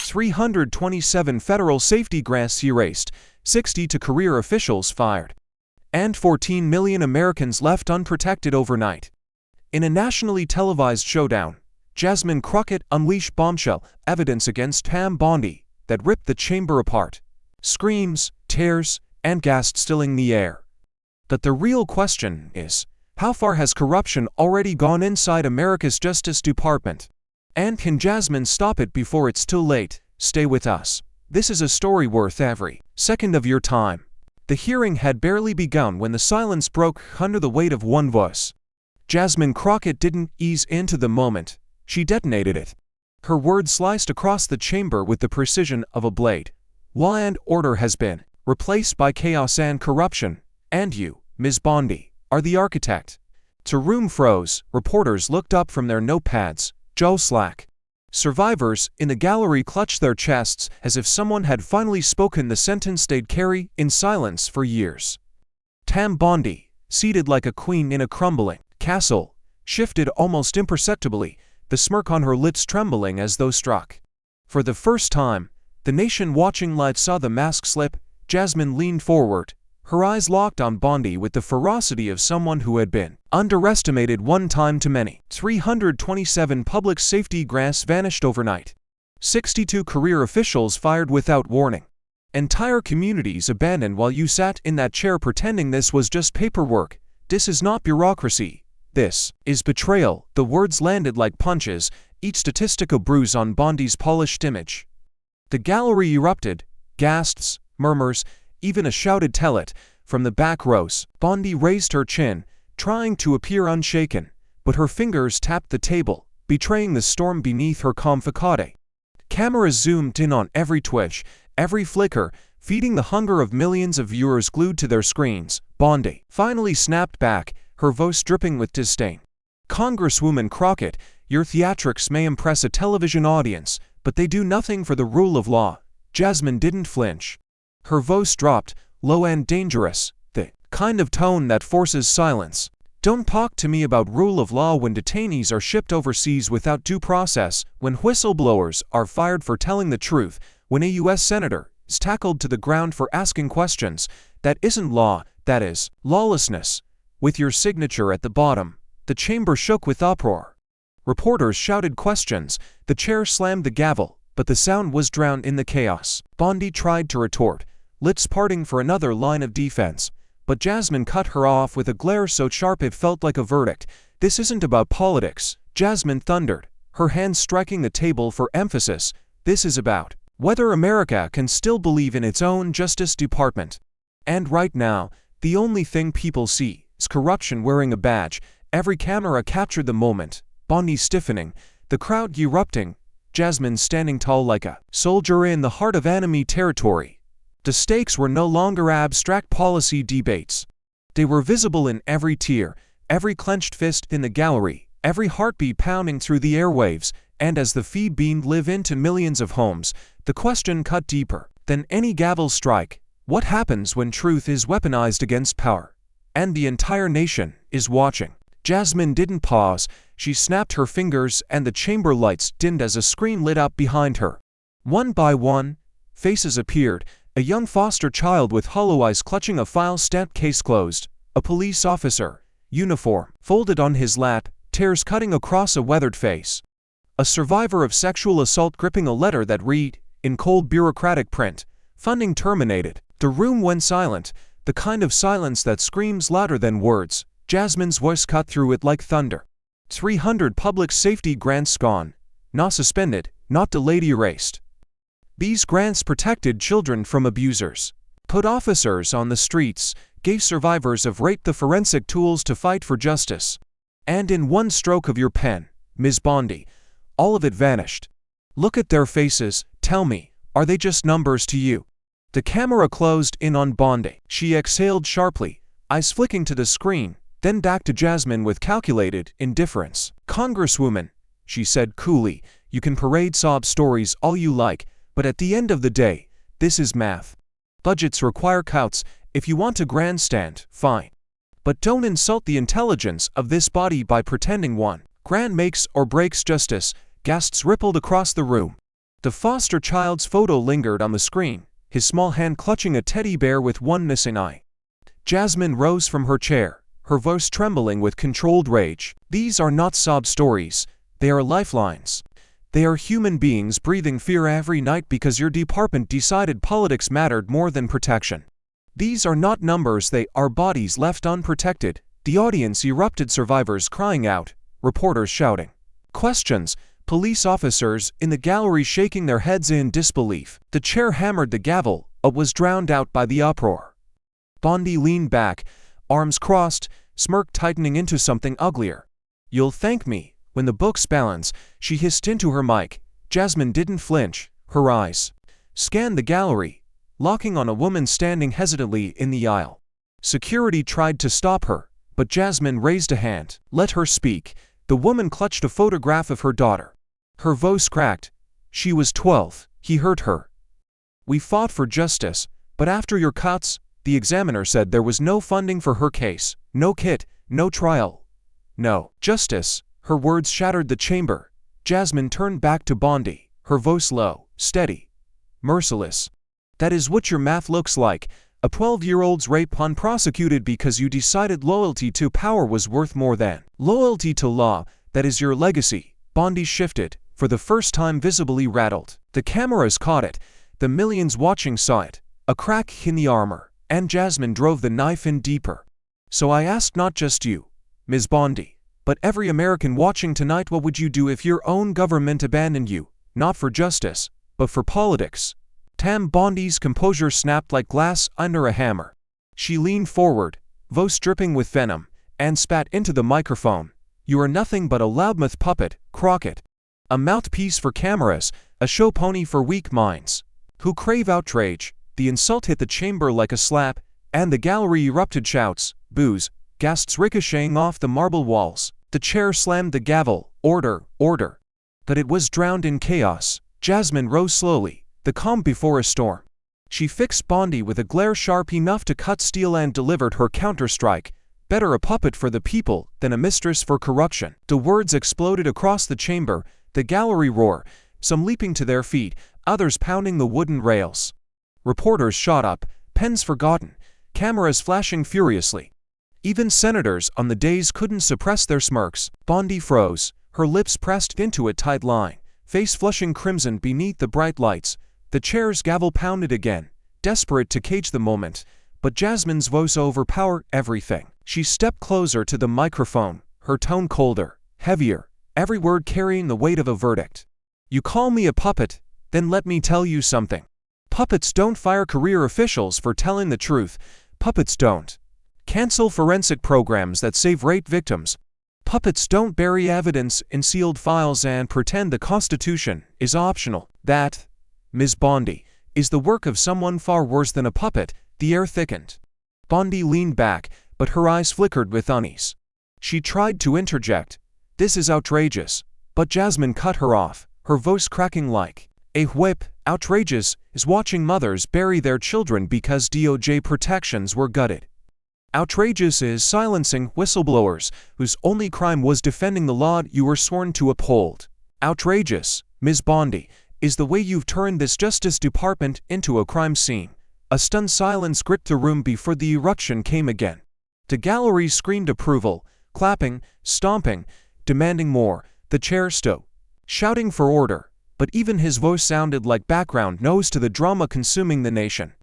327 federal safety grants erased, 60 to career officials fired, and 14 million Americans left unprotected overnight. In a nationally televised showdown, Jasmine Crockett unleashed bombshell evidence against Bondi that ripped the chamber apart. Screams, tears, and gasps filling the air. But the real question is, how far has corruption already gone inside America's Justice Department? And can Jasmine stop it before it's too late? Stay with us. This is a story worth every second of your time. The hearing had barely begun when the silence broke under the weight of one voice. Jasmine Crockett didn't ease into the moment. She detonated it. Her words sliced across the chamber with the precision of a blade. Law and order has been replaced by chaos and corruption, and you, Ms. Bondi, are the architect. The room froze. Reporters looked up from their notepads, jaw slack. Survivors in the gallery clutched their chests as if someone had finally spoken the sentence they'd carry in silence for years. Bondi, seated like a queen in a crumbling castle, shifted almost imperceptibly, the smirk on her lips trembling as though struck. For the first time, the nation watching live saw the mask slip. Jasmine leaned forward, her eyes locked on Bondi with the ferocity of someone who had been underestimated one time too many. 327 public safety grants vanished overnight. 62 career officials fired without warning. Entire communities abandoned while you sat in that chair pretending this was just paperwork. This is not bureaucracy. This is betrayal. The words landed like punches, each statistic a bruise on Bondi's polished image. The gallery erupted, gasps, murmurs, even a shouted "tell it" from the back rows. Bondi raised her chin, trying to appear unshaken, but her fingers tapped the table, betraying the storm beneath her calm facade. Cameras zoomed in on every twitch, every flicker, feeding the hunger of millions of viewers glued to their screens. Bondi finally snapped back, her voice dripping with disdain. "Congresswoman Crockett, your theatrics may impress a television audience, but they do nothing for the rule of law." Jasmine didn't flinch. Her voice dropped, low and dangerous, the kind of tone that forces silence. "Don't talk to me about rule of law when detainees are shipped overseas without due process, when whistleblowers are fired for telling the truth, when a U.S. senator is tackled to the ground for asking questions. That isn't law, that is lawlessness." With your signature at the bottom, the chamber shook with uproar. Reporters shouted questions, the chair slammed the gavel, but the sound was drowned in the chaos. Bondi tried to retort, lips parting for another line of defense, but Jasmine cut her off with a glare so sharp it felt like a verdict. "This isn't about politics," Jasmine thundered, her hands striking the table for emphasis. "This is about whether America can still believe in its own Justice Department. And right now, the only thing people see is corruption wearing a badge." Every camera captured the moment, Bondi stiffening, the crowd erupting, Jasmine standing tall like a soldier in the heart of enemy territory. The stakes were no longer abstract policy debates. They were visible in every tear, every clenched fist in the gallery, every heartbeat pounding through the airwaves, and as the feed beamed live into millions of homes, the question cut deeper than any gavel strike. What happens when truth is weaponized against power? And the entire nation is watching. Jasmine didn't pause. She snapped her fingers and the chamber lights dimmed as a screen lit up behind her. One by one, faces appeared, a young foster child with hollow eyes clutching a file-stamped case closed, a police officer, uniform folded on his lap, tears cutting across a weathered face, a survivor of sexual assault gripping a letter that read, in cold bureaucratic print, "Funding terminated." The room went silent, the kind of silence that screams louder than words. Jasmine's voice cut through it like thunder. 300 public safety grants gone. Not suspended, not delayed, erased. These grants protected children from abusers, put officers on the streets, gave survivors of rape the forensic tools to fight for justice. And in one stroke of your pen, Ms. Bondi, all of it vanished. Look at their faces, tell me, are they just numbers to you? The camera closed in on Bondi. She exhaled sharply, eyes flicking to the screen, then back to Jasmine with calculated indifference. "Congresswoman," she said coolly, "you can parade sob stories all you like, but at the end of the day, this is math. Budgets require cuts. If you want to grandstand, fine. But don't insult the intelligence of this body by pretending one grant makes or breaks justice." Gasps rippled across the room. The foster child's photo lingered on the screen, his small hand clutching a teddy bear with one missing eye. Jasmine rose from her chair, her voice trembling with controlled rage. These are not sob stories, they are lifelines. They are human beings breathing fear every night because your department decided politics mattered more than protection. These are not numbers, they are bodies left unprotected. The audience erupted, survivors crying out, reporters shouting questions, police officers in the gallery shaking their heads in disbelief. The chair hammered the gavel, but was drowned out by the uproar. Bondi leaned back, arms crossed, smirk tightening into something uglier. "You'll thank me when the books balance," she hissed into her mic. Jasmine didn't flinch, her eyes scanned the gallery, locking on a woman standing hesitantly in the aisle. Security tried to stop her, but Jasmine raised a hand. "Let her speak." The woman clutched a photograph of her daughter. Her voice cracked. "She was 12, he hurt her. We fought for justice, but after your cuts," the examiner said, "there was no funding for her case, no kit, no trial, no justice." Her words shattered the chamber. Jasmine turned back to Bondi, her voice low, steady, merciless. "That is what your math looks like. A 12-year-old's rape unprosecuted because you decided loyalty to power was worth more than loyalty to law. That is your legacy." Bondi shifted, for the first time visibly rattled. The cameras caught it. The millions watching saw it. A crack in the armor, and Jasmine drove the knife in deeper. "So I ask not just you, Ms. Bondi, but every American watching tonight, what would you do if your own government abandoned you, not for justice, but for politics?" Bondi's composure snapped like glass under a hammer. She leaned forward, voice dripping with venom, and spat into the microphone. "You are nothing but a loudmouth puppet, Crockett. A mouthpiece for cameras, a show pony for weak minds who crave outrage." The insult hit the chamber like a slap, and the gallery erupted, shouts, boos, gasps ricocheting off the marble walls. The chair slammed the gavel, "Order, order." But it was drowned in chaos. Jasmine rose slowly, the calm before a storm. She fixed Bondi with a glare sharp enough to cut steel and delivered her counterstrike. "Better a puppet for the people than a mistress for corruption." The words exploded across the chamber, the gallery roar, some leaping to their feet, others pounding the wooden rails. Reporters shot up, pens forgotten, cameras flashing furiously. Even senators on the dais couldn't suppress their smirks. Bondi froze, her lips pressed into a tight line, face flushing crimson beneath the bright lights. The chair's gavel pounded again, desperate to cage the moment, but Jasmine's voice overpowered everything. She stepped closer to the microphone, her tone colder, heavier, every word carrying the weight of a verdict. "You call me a puppet? Then let me tell you something. Puppets don't fire career officials for telling the truth. Puppets don't cancel forensic programs that save rape victims. Puppets don't bury evidence in sealed files and pretend the Constitution is optional. That, Ms. Bondi, is the work of someone far worse than a puppet." The air thickened. Bondi leaned back, but her eyes flickered with unease. She tried to interject. "This is outrageous," but Jasmine cut her off, her voice cracking like a whip. "Outrageous is watching mothers bury their children because DOJ protections were gutted. Outrageous is silencing whistleblowers whose only crime was defending the law you were sworn to uphold. Outrageous, Ms. Bondi, is the way you've turned this Justice Department into a crime scene." A stunned silence gripped the room before the eruption came again. The gallery screamed approval, clapping, stomping, demanding more. The chair stood, shouting for order, but even his voice sounded like background noise to the drama consuming the nation.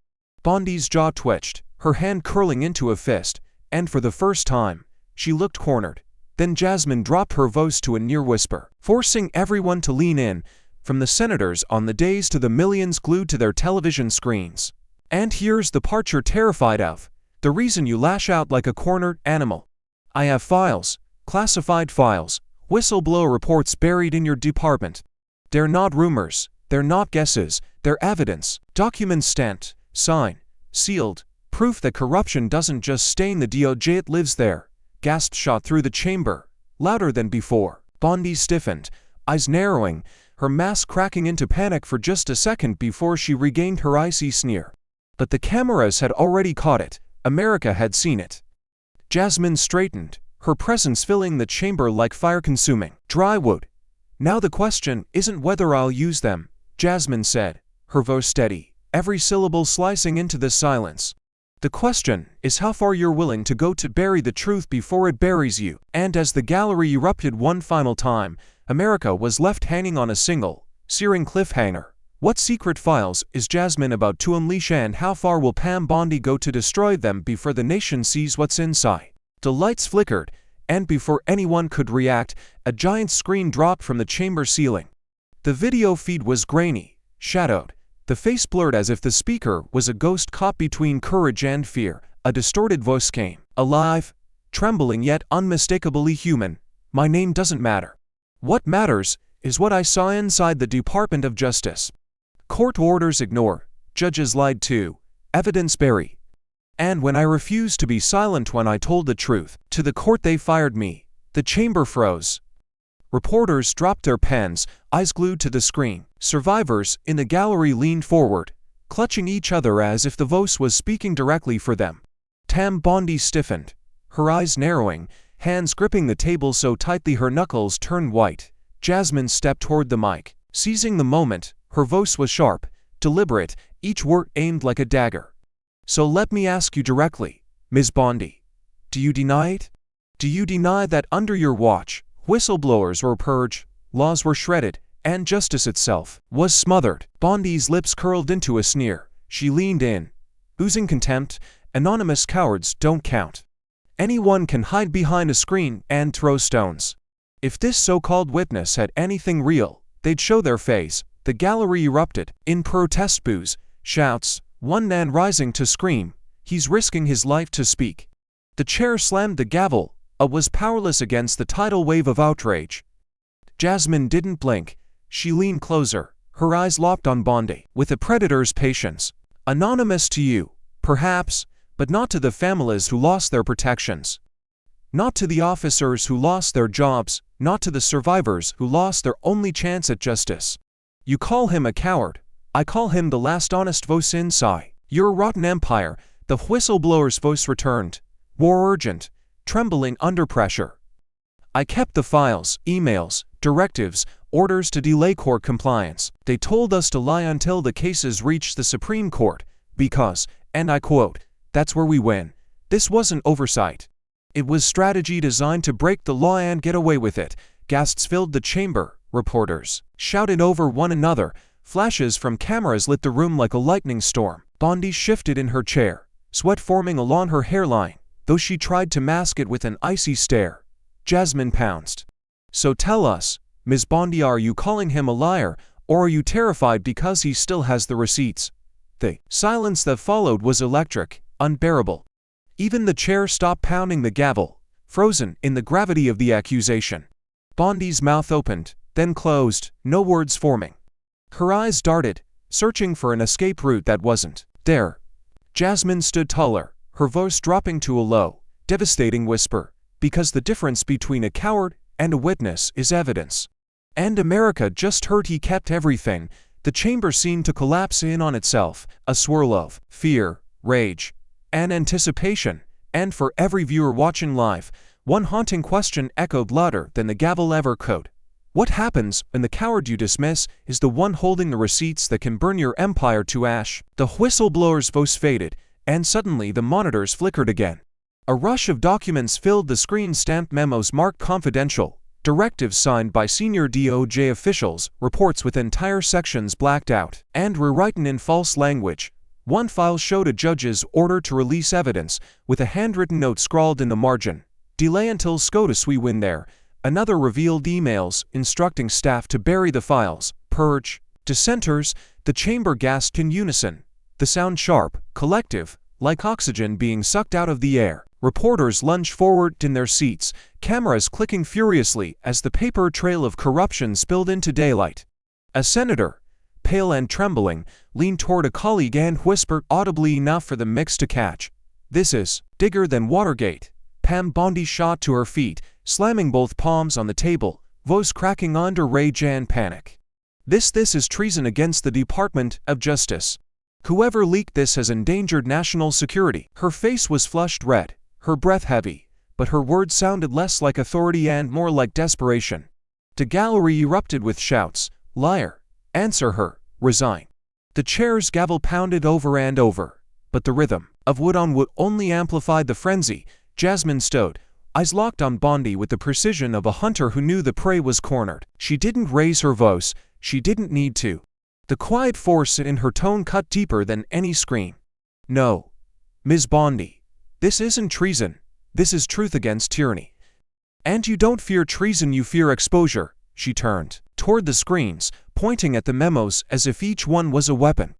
Bondi's jaw twitched, her hand curling into a fist, and for the first time, she looked cornered. Then Jasmine dropped her voice to a near whisper, forcing everyone to lean in, from the senators on the dais to the millions glued to their television screens. "And here's the part you're terrified of. The reason you lash out like a cornered animal. I have files, classified files, whistleblower reports buried in your department. They're not rumors, they're not guesses, they're evidence, documents stamped, signed, sealed, proof that corruption doesn't just stain the DOJ, it lives there." Gasps shot through the chamber, louder than before. Bondi stiffened, eyes narrowing, her mask cracking into panic for just a second before she regained her icy sneer. But the cameras had already caught it. America had seen it. Jasmine straightened, her presence filling the chamber like fire-consuming dry wood. "Now the question isn't whether I'll use them, Jasmine said, her voice steady, every syllable slicing into the silence. The question is how far you're willing to go to bury the truth before it buries you. And as the gallery erupted one final time, America was left hanging on a single, searing cliffhanger. What secret files is Jasmine about to unleash, and how far will Pam Bondi go to destroy them before the nation sees what's inside? The lights flickered, and before anyone could react, a giant screen dropped from the chamber ceiling. The video feed was grainy, shadowed, the face blurred as if the speaker was a ghost caught between courage and fear. A distorted voice came, alive, trembling yet unmistakably human. My name doesn't matter. What matters is what I saw inside the Department of Justice. Court orders ignore, judges lied to, evidence bury. And when I refused to be silent, when I told the truth to the court, they fired me. The chamber froze. Reporters dropped their pens, eyes glued to the screen. Survivors in the gallery leaned forward, clutching each other as if the voice was speaking directly for them. Pam Bondi stiffened, her eyes narrowing, hands gripping the table so tightly her knuckles turned white. Jasmine stepped toward the mic, seizing the moment. Her voice was sharp, deliberate, each word aimed like a dagger. So let me ask you directly, Ms. Bondi. Do you deny it? Do you deny that under your watch, whistleblowers were purged, laws were shredded, and justice itself was smothered? Bondi's lips curled into a sneer. She leaned in, oozing contempt. Anonymous cowards don't count. Anyone can hide behind a screen and throw stones. If this so-called witness had anything real, they'd show their face. The gallery erupted in protest boos, shouts, one man rising to scream, he's risking his life to speak. The chair slammed the gavel, was powerless against the tidal wave of outrage. Jasmine didn't blink. She leaned closer, her eyes locked on Bondi with a predator's patience. Anonymous to you, perhaps, but not to the families who lost their protections. Not to the officers who lost their jobs, not to the survivors who lost their only chance at justice. You call him a coward. I call him the last honest voice inside your rotten empire. The whistleblower's voice returned, war urgent, trembling under pressure. I kept the files, emails, directives, orders to delay court compliance. They told us to lie until the cases reached the Supreme Court, because, and I quote, that's where we win. This wasn't oversight. It was strategy designed to break the law and get away with it. Gasps filled the chamber. Reporters shouted over one another. Flashes from cameras lit the room like a lightning storm. Bondi shifted in her chair, sweat forming along her hairline, though she tried to mask it with an icy stare. Jasmine pounced. So tell us, Ms. Bondi, are you calling him a liar, or are you terrified because he still has the receipts? The silence that followed was electric, unbearable. Even the chair stopped pounding the gavel, frozen in the gravity of the accusation. Bondi's mouth opened, then closed, no words forming. Her eyes darted, searching for an escape route that wasn't there. Jasmine stood taller, her voice dropping to a low, devastating whisper, because the difference between a coward and a witness is evidence. And America just heard he kept everything. The chamber seemed to collapse in on itself, a swirl of fear, rage, and anticipation. And for every viewer watching live, one haunting question echoed louder than the gavel ever could. What happens when the coward you dismiss is the one holding the receipts that can burn your empire to ash? The whistleblower's voice faded, and suddenly the monitors flickered again. A rush of documents filled the screen, stamped memos marked confidential, directives signed by senior DOJ officials, reports with entire sections blacked out and rewritten in false language. One file showed a judge's order to release evidence, with a handwritten note scrawled in the margin. Delay until SCOTUS, we win there. Another revealed emails instructing staff to bury the files, purge. Dissenters, the chamber gasped in unison, the sound sharp, collective, like oxygen being sucked out of the air. Reporters lunged forward in their seats, cameras clicking furiously as the paper trail of corruption spilled into daylight. A senator, pale and trembling, leaned toward a colleague and whispered audibly enough for the mix to catch. This is bigger than Watergate. Pam Bondi shot to her feet, slamming both palms on the table, voice cracking under rage and panic. This is treason against the Department of Justice. Whoever leaked this has endangered national security. Her face was flushed red, her breath heavy, but her words sounded less like authority and more like desperation. The gallery erupted with shouts. Liar! Answer her! resign. The chair's gavel pounded over and over, but the rhythm of wood on wood only amplified the frenzy. Jasmine stood, eyes locked on Bondi with the precision of a hunter who knew the prey was cornered. She didn't raise her voice, she didn't need to. The quiet force in her tone cut deeper than any scream. No, Ms. Bondi, this isn't treason, this is truth against tyranny. And you don't fear treason, you fear exposure. She turned toward the screens, pointing at the memos as if each one was a weapon.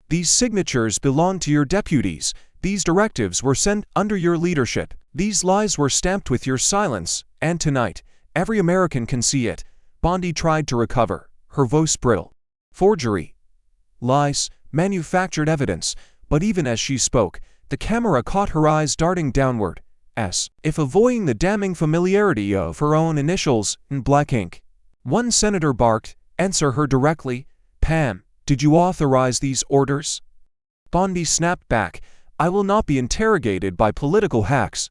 These signatures belong to your deputies, these directives were sent under your leadership, these lies were stamped with your silence, and tonight, every American can see it. Bondi tried to recover, her voice brittle. Forgery. Lies, manufactured evidence, but even as she spoke, the camera caught her eyes darting downward, as if avoiding the damning familiarity of her own initials in black ink. One senator barked, "Answer her directly. Pam, did you authorize these orders?" Bondi snapped back, "I will not be interrogated by political hacks."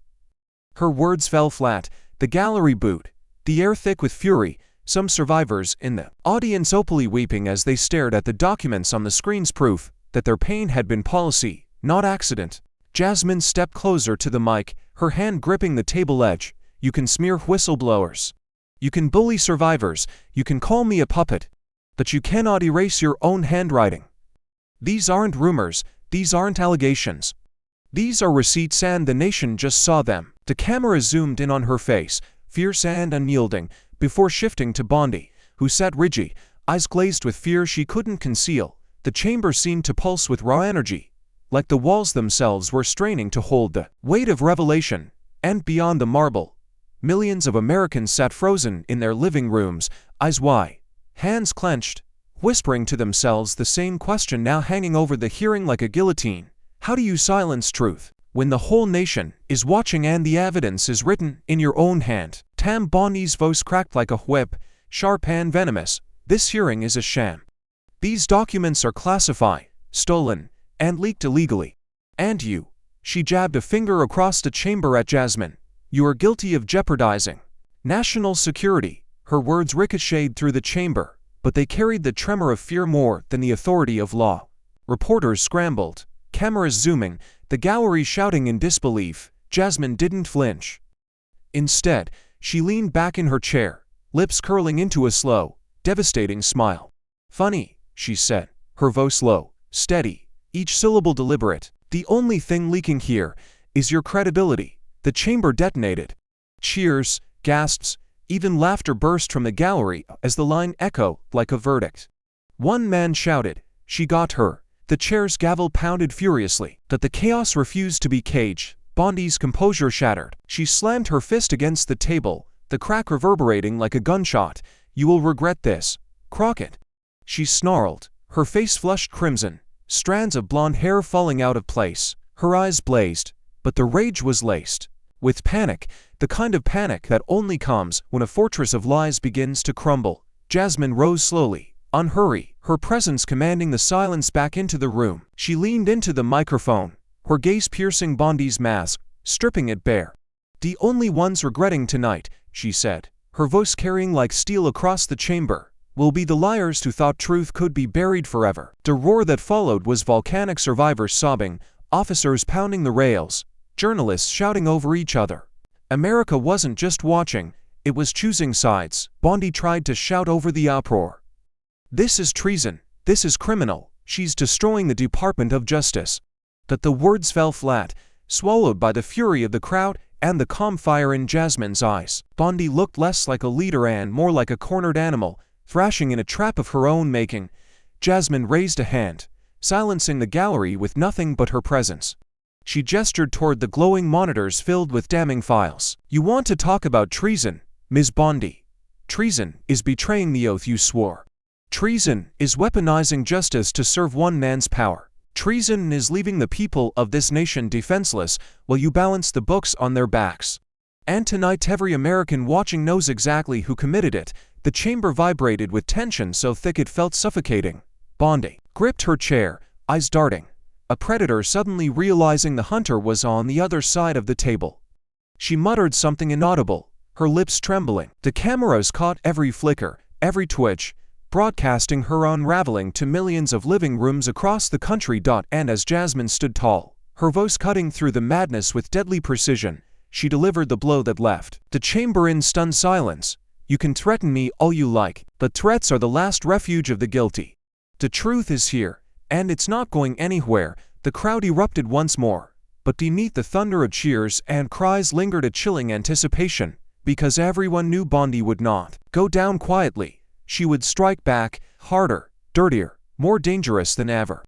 Her words fell flat, the gallery booed, the air thick with fury, some survivors in the audience openly weeping as they stared at the documents on the screens, proof that their pain had been policy, not accident. Jasmine stepped closer to the mic, her hand gripping the table edge. "You can smear whistleblowers. You can bully survivors, you can call me a puppet, but you cannot erase your own handwriting. These aren't rumors, these aren't allegations. These are receipts and the nation just saw them." The camera zoomed in on her face, fierce and unyielding, before shifting to Bondi, who sat rigid, eyes glazed with fear she couldn't conceal. The chamber seemed to pulse with raw energy, like the walls themselves were straining to hold the weight of revelation. And beyond the marble, millions of Americans sat frozen in their living rooms, eyes wide, hands clenched, whispering to themselves the same question now hanging over the hearing like a guillotine. How do you silence truth when the whole nation is watching and the evidence is written in your own hand? Tam Bondi's voice cracked like a whip, sharp and venomous. "This hearing is a sham. These documents are classified, stolen, and leaked illegally. And you," she jabbed a finger across the chamber at Jasmine, "you are guilty of jeopardizing national security." Her words ricocheted through the chamber, but they carried the tremor of fear more than the authority of law. Reporters scrambled, cameras zooming, the gallery shouting in disbelief. Jasmine didn't flinch. Instead, she leaned back in her chair, lips curling into a slow, devastating smile. "Funny," she said, her voice low, steady, each syllable deliberate. "The only thing leaking here is your credibility." The chamber detonated. Cheers, gasps, even laughter burst from the gallery as the line echoed like a verdict. One man shouted, "She got her." The chair's gavel pounded furiously, but the chaos refused to be caged. Bondi's composure shattered. She slammed her fist against the table, the crack reverberating like a gunshot. "You will regret this, Crockett." She snarled, her face flushed crimson, strands of blonde hair falling out of place. Her eyes blazed, but the rage was laced with panic, the kind of panic that only comes when a fortress of lies begins to crumble. Jasmine rose slowly, unhurried, her presence commanding the silence back into the room. She leaned into the microphone, her gaze piercing Bondi's mask, stripping it bare. "The only ones regretting tonight," she said, her voice carrying like steel across the chamber, "will be the liars who thought truth could be buried forever." The roar that followed was volcanic, survivors sobbing, officers pounding the rails, journalists shouting over each other. America wasn't just watching, it was choosing sides. Bondi tried to shout over the uproar. "This is treason, this is criminal, she's destroying the Department of Justice." But the words fell flat, swallowed by the fury of the crowd and the calm fire in Jasmine's eyes. Bondi looked less like a leader and more like a cornered animal, thrashing in a trap of her own making. Jasmine raised a hand, silencing the gallery with nothing but her presence. She gestured toward the glowing monitors filled with damning files. "You want to talk about treason, Ms. Bondi? Treason is betraying the oath you swore. Treason is weaponizing justice to serve one man's power. Treason is leaving the people of this nation defenseless while you balance the books on their backs. And tonight every American watching knows exactly who committed it." The chamber vibrated with tension so thick it felt suffocating. Bondi gripped her chair, eyes darting, a predator suddenly realizing the hunter was on the other side of the table. She muttered something inaudible, her lips trembling. The cameras caught every flicker, every twitch, broadcasting her unraveling to millions of living rooms across the country. And as Jasmine stood tall, her voice cutting through the madness with deadly precision, she delivered the blow that left the chamber in stunned silence. You can threaten me all you like, but threats are the last refuge of the guilty. The truth is here, and it's not going anywhere. The crowd erupted once more, but beneath the thunder of cheers and cries lingered a chilling anticipation, because everyone knew Bondi would not go down quietly. She would strike back, harder, dirtier, more dangerous than ever.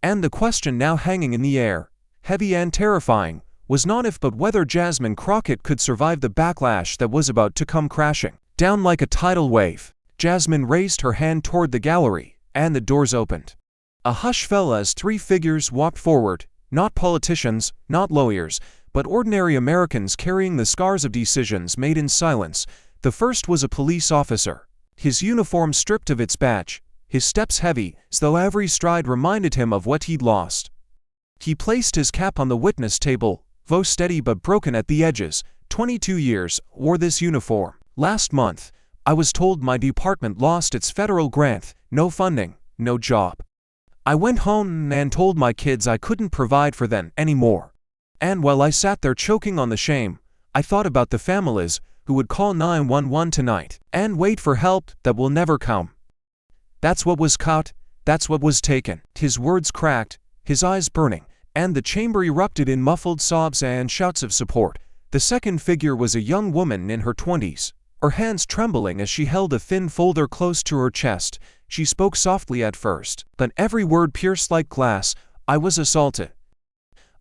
And the question now hanging in the air, heavy and terrifying, was not if but whether Jasmine Crockett could survive the backlash that was about to come crashing down like a tidal wave. Jasmine raised her hand toward the gallery, and the doors opened. A hush fell as three figures walked forward, not politicians, not lawyers, but ordinary Americans carrying the scars of decisions made in silence. The first was a police officer, his uniform stripped of its badge, his steps heavy, as though every stride reminded him of what he'd lost. He placed his cap on the witness table, voice steady but broken at the edges. 22 years, wore this uniform. Last month, I was told my department lost its federal grant, no funding, no job. I went home and told my kids I couldn't provide for them anymore. And while I sat there choking on the shame, I thought about the families who would call 911 tonight and wait for help that will never come. That's what was cut, that's what was taken. His words cracked, his eyes burning, and the chamber erupted in muffled sobs and shouts of support. The second figure was a young woman in her 20s, her hands trembling as she held a thin folder close to her chest. She spoke softly at first, but every word pierced like glass. I was assaulted.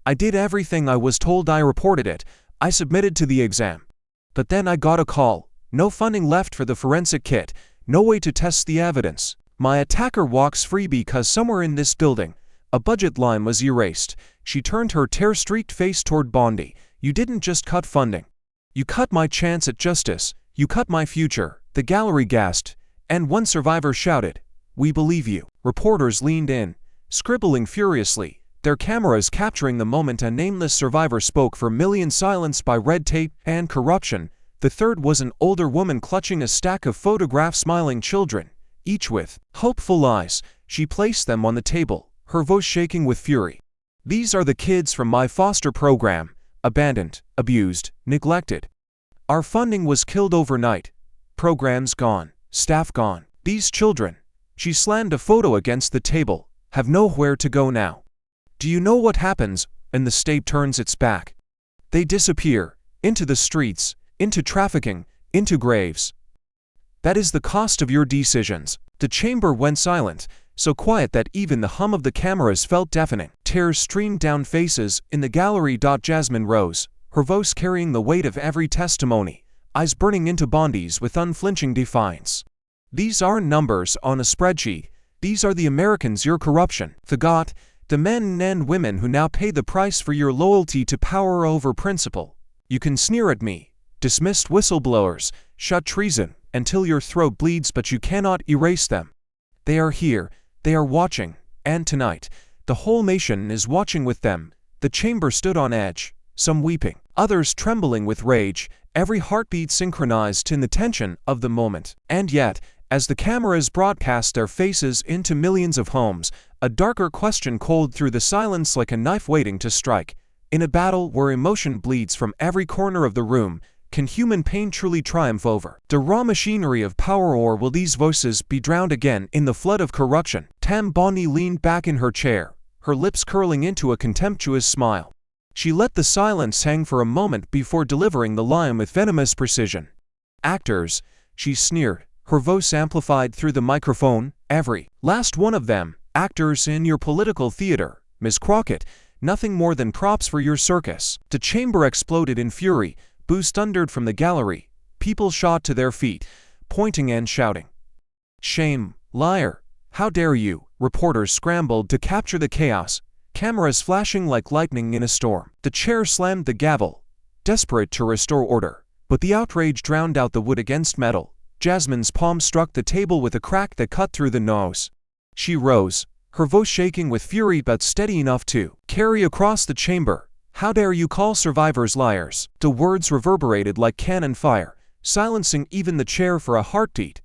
I did everything I was told. I reported it. I submitted to the exam. But then I got a call. No funding left for the forensic kit. No way to test the evidence. My attacker walks free because somewhere in this building, a budget line was erased. She turned her tear-streaked face toward Bondi. You didn't just cut funding. You cut my chance at justice. You cut my future. The gallery gasped, and one survivor shouted, "We believe you." Reporters leaned in, scribbling furiously, their cameras capturing the moment a nameless survivor spoke for millions silenced by red tape and corruption. The third was an older woman clutching a stack of photographs, smiling children, each with hopeful eyes. She placed them on the table, her voice shaking with fury. These are the kids from my foster program, abandoned, abused, neglected. Our funding was killed overnight. Programs gone, staff gone. These children, she slammed a photo against the table, have nowhere to go now. Do you know what happens when the state turns its back? They disappear, into the streets, into trafficking, into graves. That is the cost of your decisions. The chamber went silent, so quiet that even the hum of the cameras felt deafening. Tears streamed down faces in the gallery. Jasmine rose, her voice carrying the weight of every testimony, eyes burning into Bondi's with unflinching defiance. These aren't numbers on a spreadsheet. These are the Americans your corruption forgot, the men and women who now pay the price for your loyalty to power over principle. You can sneer at me, dismiss whistleblowers, shut treason until your throat bleeds, but you cannot erase them. They are here, they are watching, and tonight, the whole nation is watching with them. The chamber stood on edge, some weeping, others trembling with rage, every heartbeat synchronized in the tension of the moment. And yet, as the cameras broadcast their faces into millions of homes, a darker question coiled through the silence like a knife waiting to strike. In a battle where emotion bleeds from every corner of the room, can human pain truly triumph over the raw machinery of power, or will these voices be drowned again in the flood of corruption? Bondi leaned back in her chair, her lips curling into a contemptuous smile. She let the silence hang for a moment before delivering the line with venomous precision. Actors, she sneered, her voice amplified through the microphone, every last one of them, actors in your political theater, Miss Crockett, nothing more than props for your circus. The chamber exploded in fury, boos thundered from the gallery, people shot to their feet, pointing and shouting. Shame, liar, how dare you? Reporters scrambled to capture the chaos, cameras flashing like lightning in a storm. The chair slammed the gavel, desperate to restore order, but the outrage drowned out the wood against metal. Jasmine's palm struck the table with a crack that cut through the nose. She rose, her voice shaking with fury but steady enough to carry across the chamber. How dare you call survivors liars? The words reverberated like cannon fire, silencing even the chair for a heartbeat.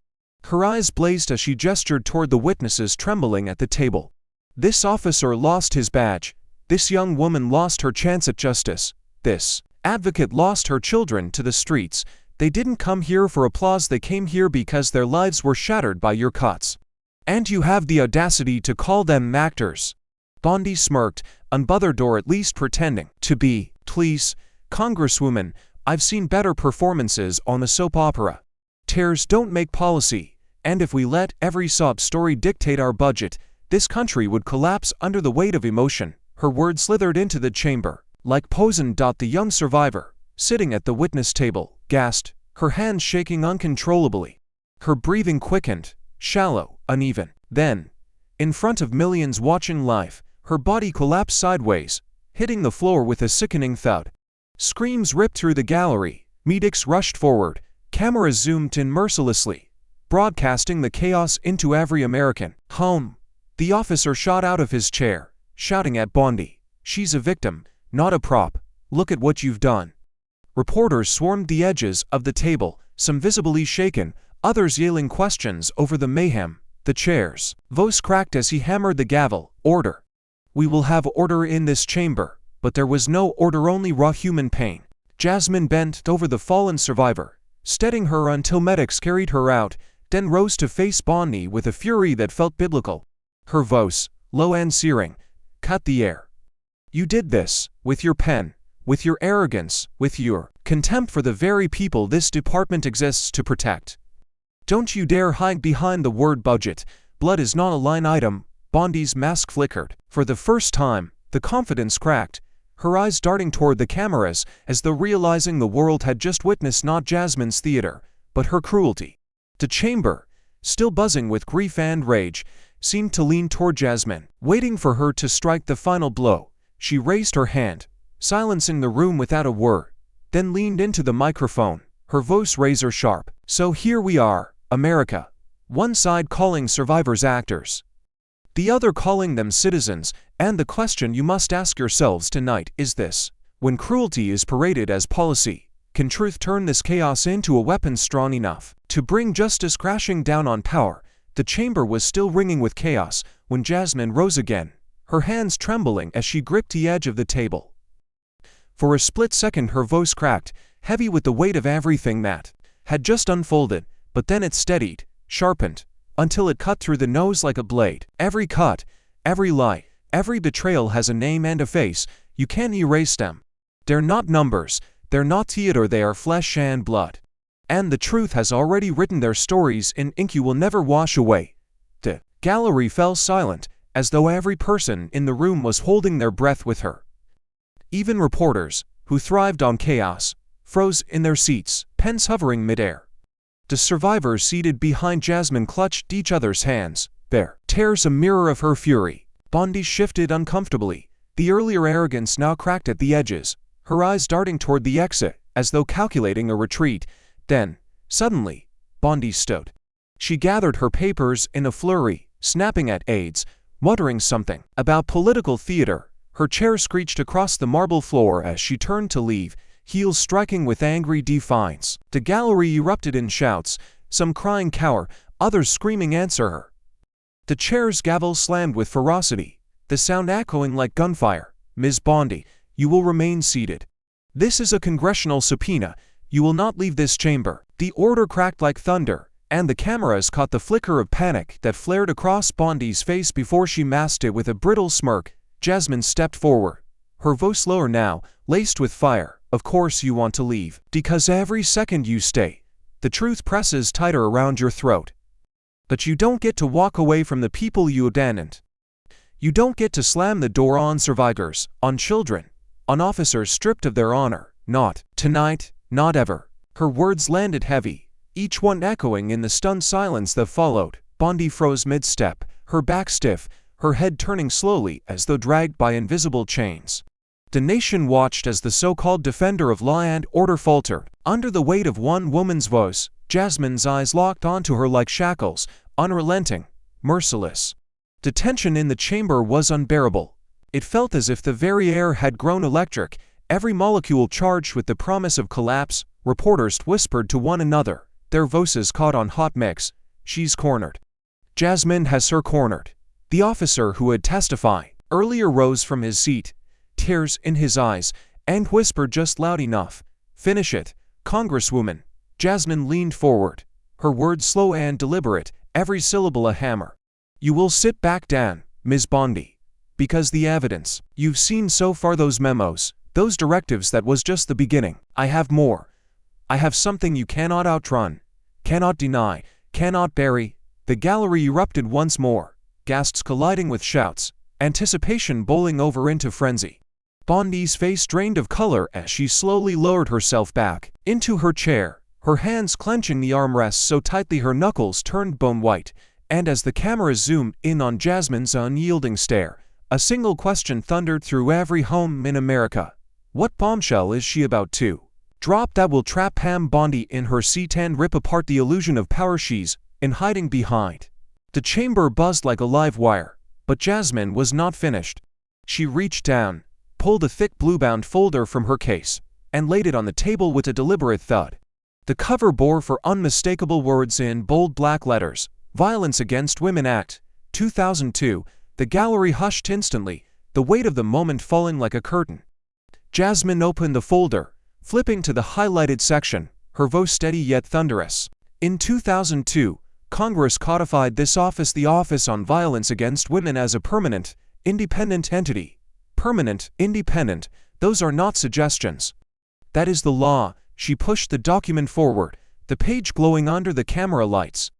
Her eyes blazed as she gestured toward the witnesses trembling at the table. This officer lost his badge. This young woman lost her chance at justice. This advocate lost her children to the streets. They didn't come here for applause, they came here because their lives were shattered by your cuts. And you have the audacity to call them actors. Bondi smirked, unbothered or at least pretending to be. Please, Congresswoman, I've seen better performances on a soap opera. Tears don't make policy, and if we let every sob story dictate our budget, this country would collapse under the weight of emotion. Her words slithered into the chamber, like poison. The young survivor, sitting at the witness table, gasped, her hands shaking uncontrollably. Her breathing quickened, shallow, uneven. Then, in front of millions watching live, her body collapsed sideways, hitting the floor with a sickening thud. Screams ripped through the gallery. Medics rushed forward. Cameras zoomed in mercilessly, broadcasting the chaos into every American home. The officer shot out of his chair, shouting at Bondi, "She's a victim, not a prop. Look at what you've done." Reporters swarmed the edges of the table, some visibly shaken, others yelling questions over the mayhem. The chair's voice cracked as he hammered the gavel. Order. We will have order in this chamber. But there was no order, only raw human pain. Jasmine bent over the fallen survivor, steadying her until medics carried her out, then rose to face Bondi with a fury that felt biblical. Her voice, low and searing, cut the air. You did this, with your pen, with your arrogance, with your contempt for the very people this department exists to protect. Don't you dare hide behind the word budget. Blood is not a line item. Bondi's mask flickered. For the first time, the confidence cracked, her eyes darting toward the cameras as though realizing the world had just witnessed not Jasmine's theater, but her cruelty. The chamber, still buzzing with grief and rage, seemed to lean toward Jasmine, waiting for her to strike the final blow. She raised her hand, silencing the room without a word, then leaned into the microphone, her voice razor sharp. So here we are, America. One side calling survivors actors, the other calling them citizens, and the question you must ask yourselves tonight is this: when cruelty is paraded as policy, can truth turn this chaos into a weapon strong enough to bring justice crashing down on power? The chamber was still ringing with chaos when Jasmine rose again, her hands trembling as she gripped the edge of the table. For a split second her voice cracked, heavy with the weight of everything that had just unfolded, but then it steadied, sharpened, until it cut through the nose like a blade. Every cut, every lie, every betrayal has a name and a face. You can't erase them. They're not numbers, they're not theater, they are flesh and blood. And the truth has already written their stories in ink you will never wash away. The gallery fell silent, as though every person in the room was holding their breath with her. Even reporters, who thrived on chaos, froze in their seats, pens hovering midair. The survivors seated behind Jasmine clutched each other's hands. Bare tears a mirror of her fury. Bondi shifted uncomfortably, the earlier arrogance now cracked at the edges, her eyes darting toward the exit, as though calculating a retreat. Then, suddenly, Bondi stood. She gathered her papers in a flurry, snapping at aides, muttering something about political theater. Her chair screeched across the marble floor as she turned to leave, heels striking with angry defiance. The gallery erupted in shouts, some crying cower, others screaming answer her. The chair's gavel slammed with ferocity, the sound echoing like gunfire. Ms. Bondi, you will remain seated. This is a congressional subpoena. You will not leave this chamber. The order cracked like thunder, and the cameras caught the flicker of panic that flared across Bondi's face before she masked it with a brittle smirk. Jasmine stepped forward, her voice lower now, laced with fire. Of course you want to leave, because every second you stay, the truth presses tighter around your throat. But you don't get to walk away from the people you abandoned. You don't get to slam the door on survivors, on children, on officers stripped of their honor. Not tonight, not ever. Her words landed heavy, each one echoing in the stunned silence that followed. Bondi froze mid-step, her back stiff, her head turning slowly as though dragged by invisible chains. The nation watched as the so-called defender of law and order faltered. Under the weight of one woman's voice, Jasmine's eyes locked onto her like shackles, unrelenting, merciless. The tension in the chamber was unbearable. It felt as if the very air had grown electric, every molecule charged with the promise of collapse. Reporters whispered to one another, their voices caught on hot mix. she's cornered. Jasmine has her cornered. The officer who had testified earlier rose from his seat, tears in his eyes, and whispered just loud enough, "Finish it, Congresswoman." Jasmine leaned forward, her words slow and deliberate, every syllable a hammer. "You will sit back down, Ms. Bondi. Because the evidence you've seen so far, those memos, those directives, that was just the beginning. I have more. I have something you cannot outrun, cannot deny, cannot bury." The gallery erupted once more, gasps colliding with shouts, anticipation boiling over into frenzy. Bondi's face drained of color as she slowly lowered herself back into her chair, her hands clenching the armrests so tightly her knuckles turned bone white, and as the camera zoomed in on Jasmine's unyielding stare, a single question thundered through every home in America. What bombshell is she about to drop that will trap Pam Bondi in her seat and rip apart the illusion of power she's in hiding behind? The chamber buzzed like a live wire, but Jasmine was not finished. She reached down, pulled a thick blue-bound folder from her case, and laid it on the table with a deliberate thud. The cover bore for unmistakable words in bold black letters, "Violence Against Women Act, 2002, The gallery hushed instantly, the weight of the moment falling like a curtain. Jasmine opened the folder, flipping to the highlighted section, her voice steady yet thunderous. In 2002, Congress codified this office, the Office on Violence Against Women, as a permanent, independent entity. Permanent, independent, those are not suggestions. That is the law. She pushed the document forward, the page glowing under the camera lights.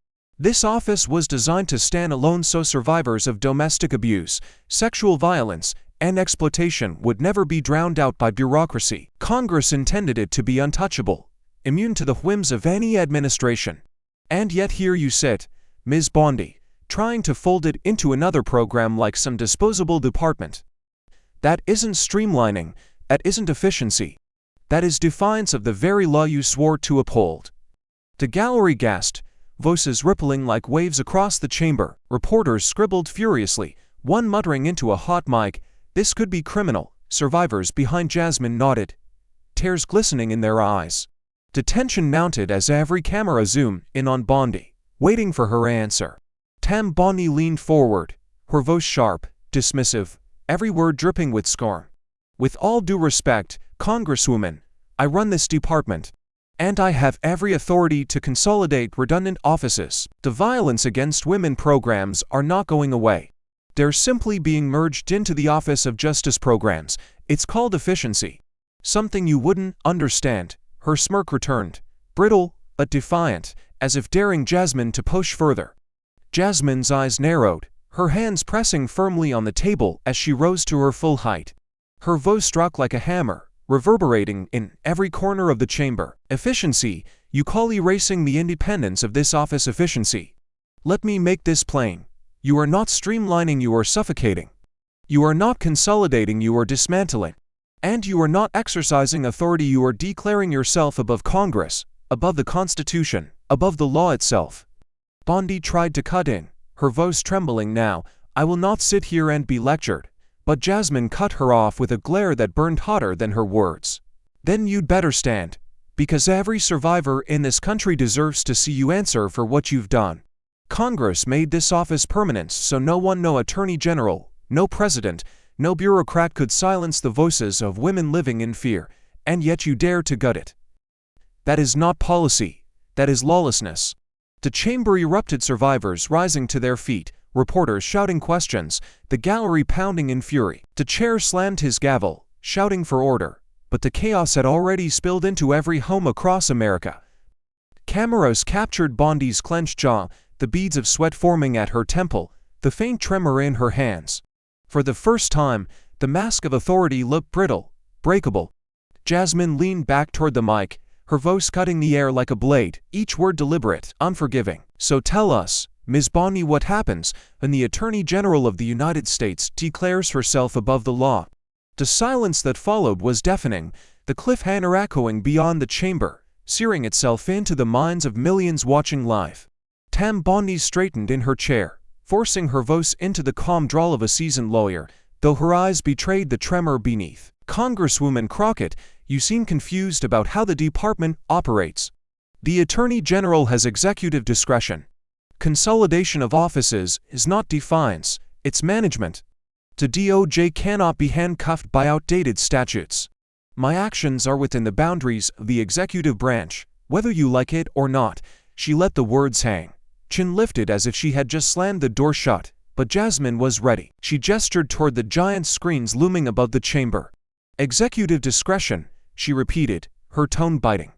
This office was designed to stand alone so survivors of domestic abuse, sexual violence, and exploitation would never be drowned out by bureaucracy. Congress intended it to be untouchable, immune to the whims of any administration. And yet here you sit, Ms. Bondi, trying to fold it into another program like some disposable department. That isn't streamlining, that isn't efficiency. That is defiance of the very law you swore to uphold. The gallery gasped, voices rippling like waves across the chamber. Reporters scribbled furiously, one muttering into a hot mic, "This could be criminal." Survivors behind Jasmine nodded, tears glistening in their eyes. The tension mounted as every camera zoomed in on Bondi, waiting for her answer. Pam Bondi leaned forward, her voice sharp, dismissive, every word dripping with scorn. "With all due respect, Congresswoman, I run this department. And I have every authority to consolidate redundant offices. The violence against women programs are not going away. They're simply being merged into the Office of Justice programs. It's called efficiency." "Something you wouldn't understand." Her smirk returned, brittle but defiant, as if daring Jasmine to push further. Jasmine's eyes narrowed, her hands pressing firmly on the table as she rose to her full height. Her voice struck like a hammer, reverberating in every corner of the chamber. "Efficiency, you call erasing the independence of this office efficiency? Let me make this plain. You are not streamlining, you are suffocating. You are not consolidating, you are dismantling. And you are not exercising authority, you are declaring yourself above Congress, above the Constitution, above the law itself." Bondi tried to cut in, her voice trembling now. "I will not sit here and be lectured." But Jasmine cut her off with a glare that burned hotter than her words. "Then you'd better stand, because every survivor in this country deserves to see you answer for what you've done. Congress made this office permanent so no one, no attorney general, no president, no bureaucrat could silence the voices of women living in fear, and yet you dare to gut it. That is not policy, that is lawlessness." The chamber erupted, survivors rising to their feet, reporters shouting questions, the gallery pounding in fury. The chair slammed his gavel, shouting for order, but the chaos had already spilled into every home across America. Cameras captured Bondi's clenched jaw, the beads of sweat forming at her temple, the faint tremor in her hands. For the first time, the mask of authority looked brittle, breakable. Jasmine leaned back toward the mic, her voice cutting the air like a blade, each word deliberate, unforgiving. "So tell us, Ms. Bondi, what happens when the Attorney General of the United States declares herself above the law?" The silence that followed was deafening, the cliffhanger echoing beyond the chamber, searing itself into the minds of millions watching live. Pam Bondi straightened in her chair, forcing her voice into the calm drawl of a seasoned lawyer, though her eyes betrayed the tremor beneath. "Congresswoman Crockett, you seem confused about how the department operates. The Attorney General has executive discretion. Consolidation of offices is not defiance, it's management. The DOJ cannot be handcuffed by outdated statutes. My actions are within the boundaries of the executive branch, whether you like it or not. She let the words hang, chin lifted as if she had just slammed the door shut, but Jasmine was ready. She gestured toward the giant screens looming above the chamber. Executive discretion, she repeated, her tone biting.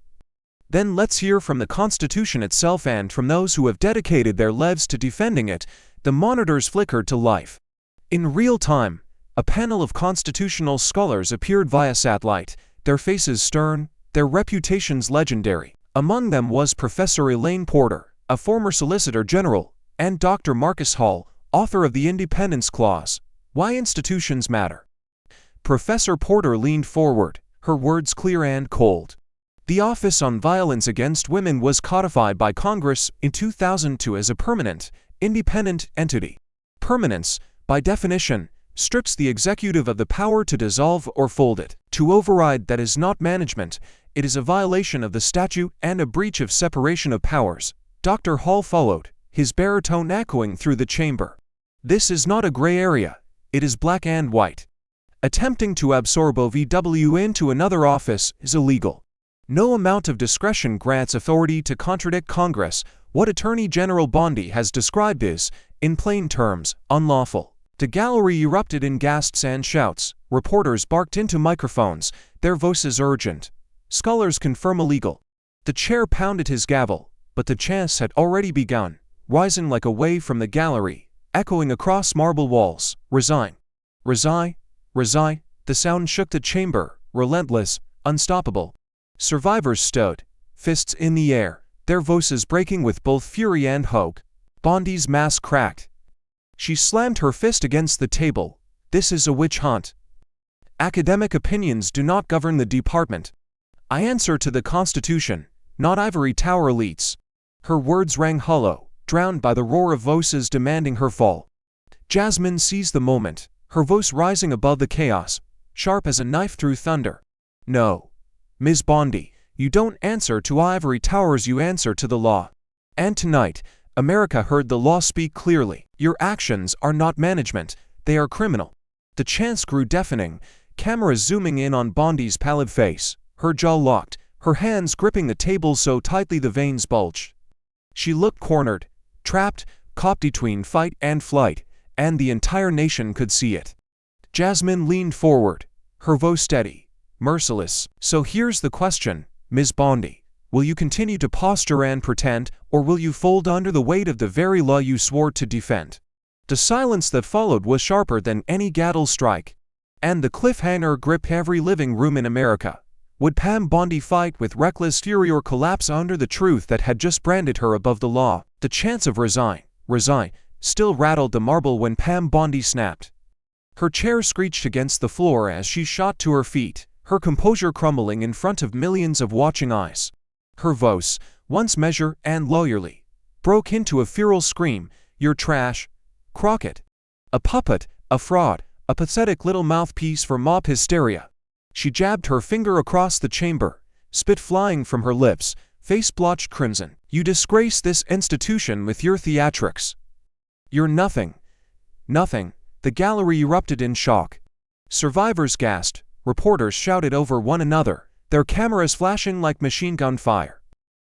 Then let's hear from the Constitution itself and from those who have dedicated their lives to defending it. The monitors flickered to life. In real time, a panel of constitutional scholars appeared via satellite, their faces stern, their reputations legendary. Among them was Professor Elaine Porter, a former Solicitor General, and Dr. Marcus Hall, author of The Independence Clause, Why Institutions Matter. Professor Porter leaned forward, her words clear and cold. The Office on Violence Against Women was codified by Congress in 2002 as a permanent, independent entity. Permanence, by definition, strips the executive of the power to dissolve or fold it. To override that is not management, it is a violation of the statute and a breach of separation of powers. Dr. Hall followed, his baritone echoing through the chamber. This is not a gray area, it is black and white. Attempting to absorb OVW into another office is illegal. No amount of discretion grants authority to contradict Congress. What Attorney General Bondi has described is, in plain terms, unlawful. The gallery erupted in gasps and shouts. Reporters barked into microphones, their voices urgent. Scholars confirm illegal. The chair pounded his gavel, but the chants had already begun, rising like a wave from the gallery, echoing across marble walls. Resign. Resign. Resign. The sound shook the chamber, relentless, unstoppable. Survivors stood, fists in the air, their voices breaking with both fury and hope. Bondi's mask cracked. She slammed her fist against the table. This is a witch hunt. Academic opinions do not govern the department. I answer to the Constitution, not ivory tower elites. Her words rang hollow, drowned by the roar of voices demanding her fall. Jasmine seized the moment, her voice rising above the chaos, sharp as a knife through thunder. No, Ms. Bondi, you don't answer to ivory towers, you answer to the law. And tonight, America heard the law speak clearly. Your actions are not management, they are criminal. The chants grew deafening, cameras zooming in on Bondi's pallid face, her jaw locked, her hands gripping the table so tightly the veins bulged. She looked cornered, trapped, caught between fight and flight, and the entire nation could see it. Jasmine leaned forward, her voice steady, merciless. So here's the question, Ms. Bondi. Will you continue to posture and pretend, or will you fold under the weight of the very law you swore to defend? The silence that followed was sharper than any gavel strike. And the cliffhanger gripped every living room in America. Would Pam Bondi fight with reckless fury or collapse under the truth that had just branded her above the law? The chants of resign, resign, still rattled the marble when Pam Bondi snapped. Her chair screeched against the floor as she shot to her feet, her composure crumbling in front of millions of watching eyes. Her voice, once measured and lawyerly, broke into a feral scream. You're trash, Crockett. A puppet, a fraud, a pathetic little mouthpiece for mob hysteria. She jabbed her finger across the chamber, spit flying from her lips, face blotched crimson. You disgrace this institution with your theatrics. You're nothing. Nothing. The gallery erupted in shock. Survivors gasped, reporters shouted over one another, their cameras flashing like machine gun fire.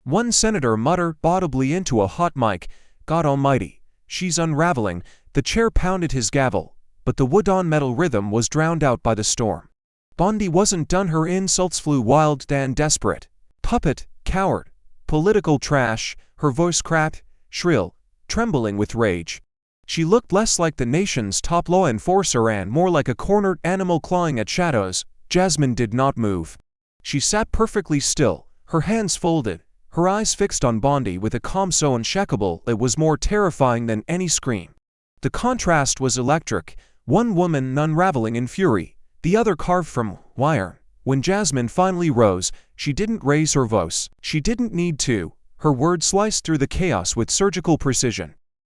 One senator muttered audibly into a hot mic, God almighty, she's unraveling. The chair pounded his gavel, but the wood-on metal rhythm was drowned out by the storm. Bondi wasn't done. Her insults flew wild and desperate. Puppet, coward, political trash. Her voice cracked, shrill, trembling with rage. She looked less like the nation's top law enforcer and more like a cornered animal clawing at shadows. Jasmine did not move. She sat perfectly still, her hands folded, her eyes fixed on Bondi with a calm so unshakable it was more terrifying than any scream. The contrast was electric, one woman unraveling in fury, the other carved from iron. When Jasmine finally rose, she didn't raise her voice. She didn't need to. Her words sliced through the chaos with surgical precision.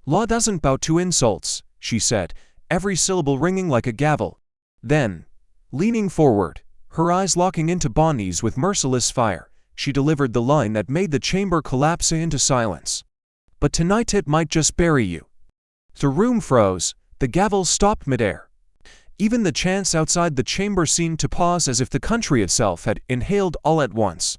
Law doesn't bow to insults, she said, every syllable ringing like a gavel. Then, leaning forward, her eyes locking into Bondi's with merciless fire, she delivered the line that made the chamber collapse into silence. but tonight it might just bury you. The room froze, the gavel stopped midair. Even the chants outside the chamber seemed to pause as if the country itself had inhaled all at once.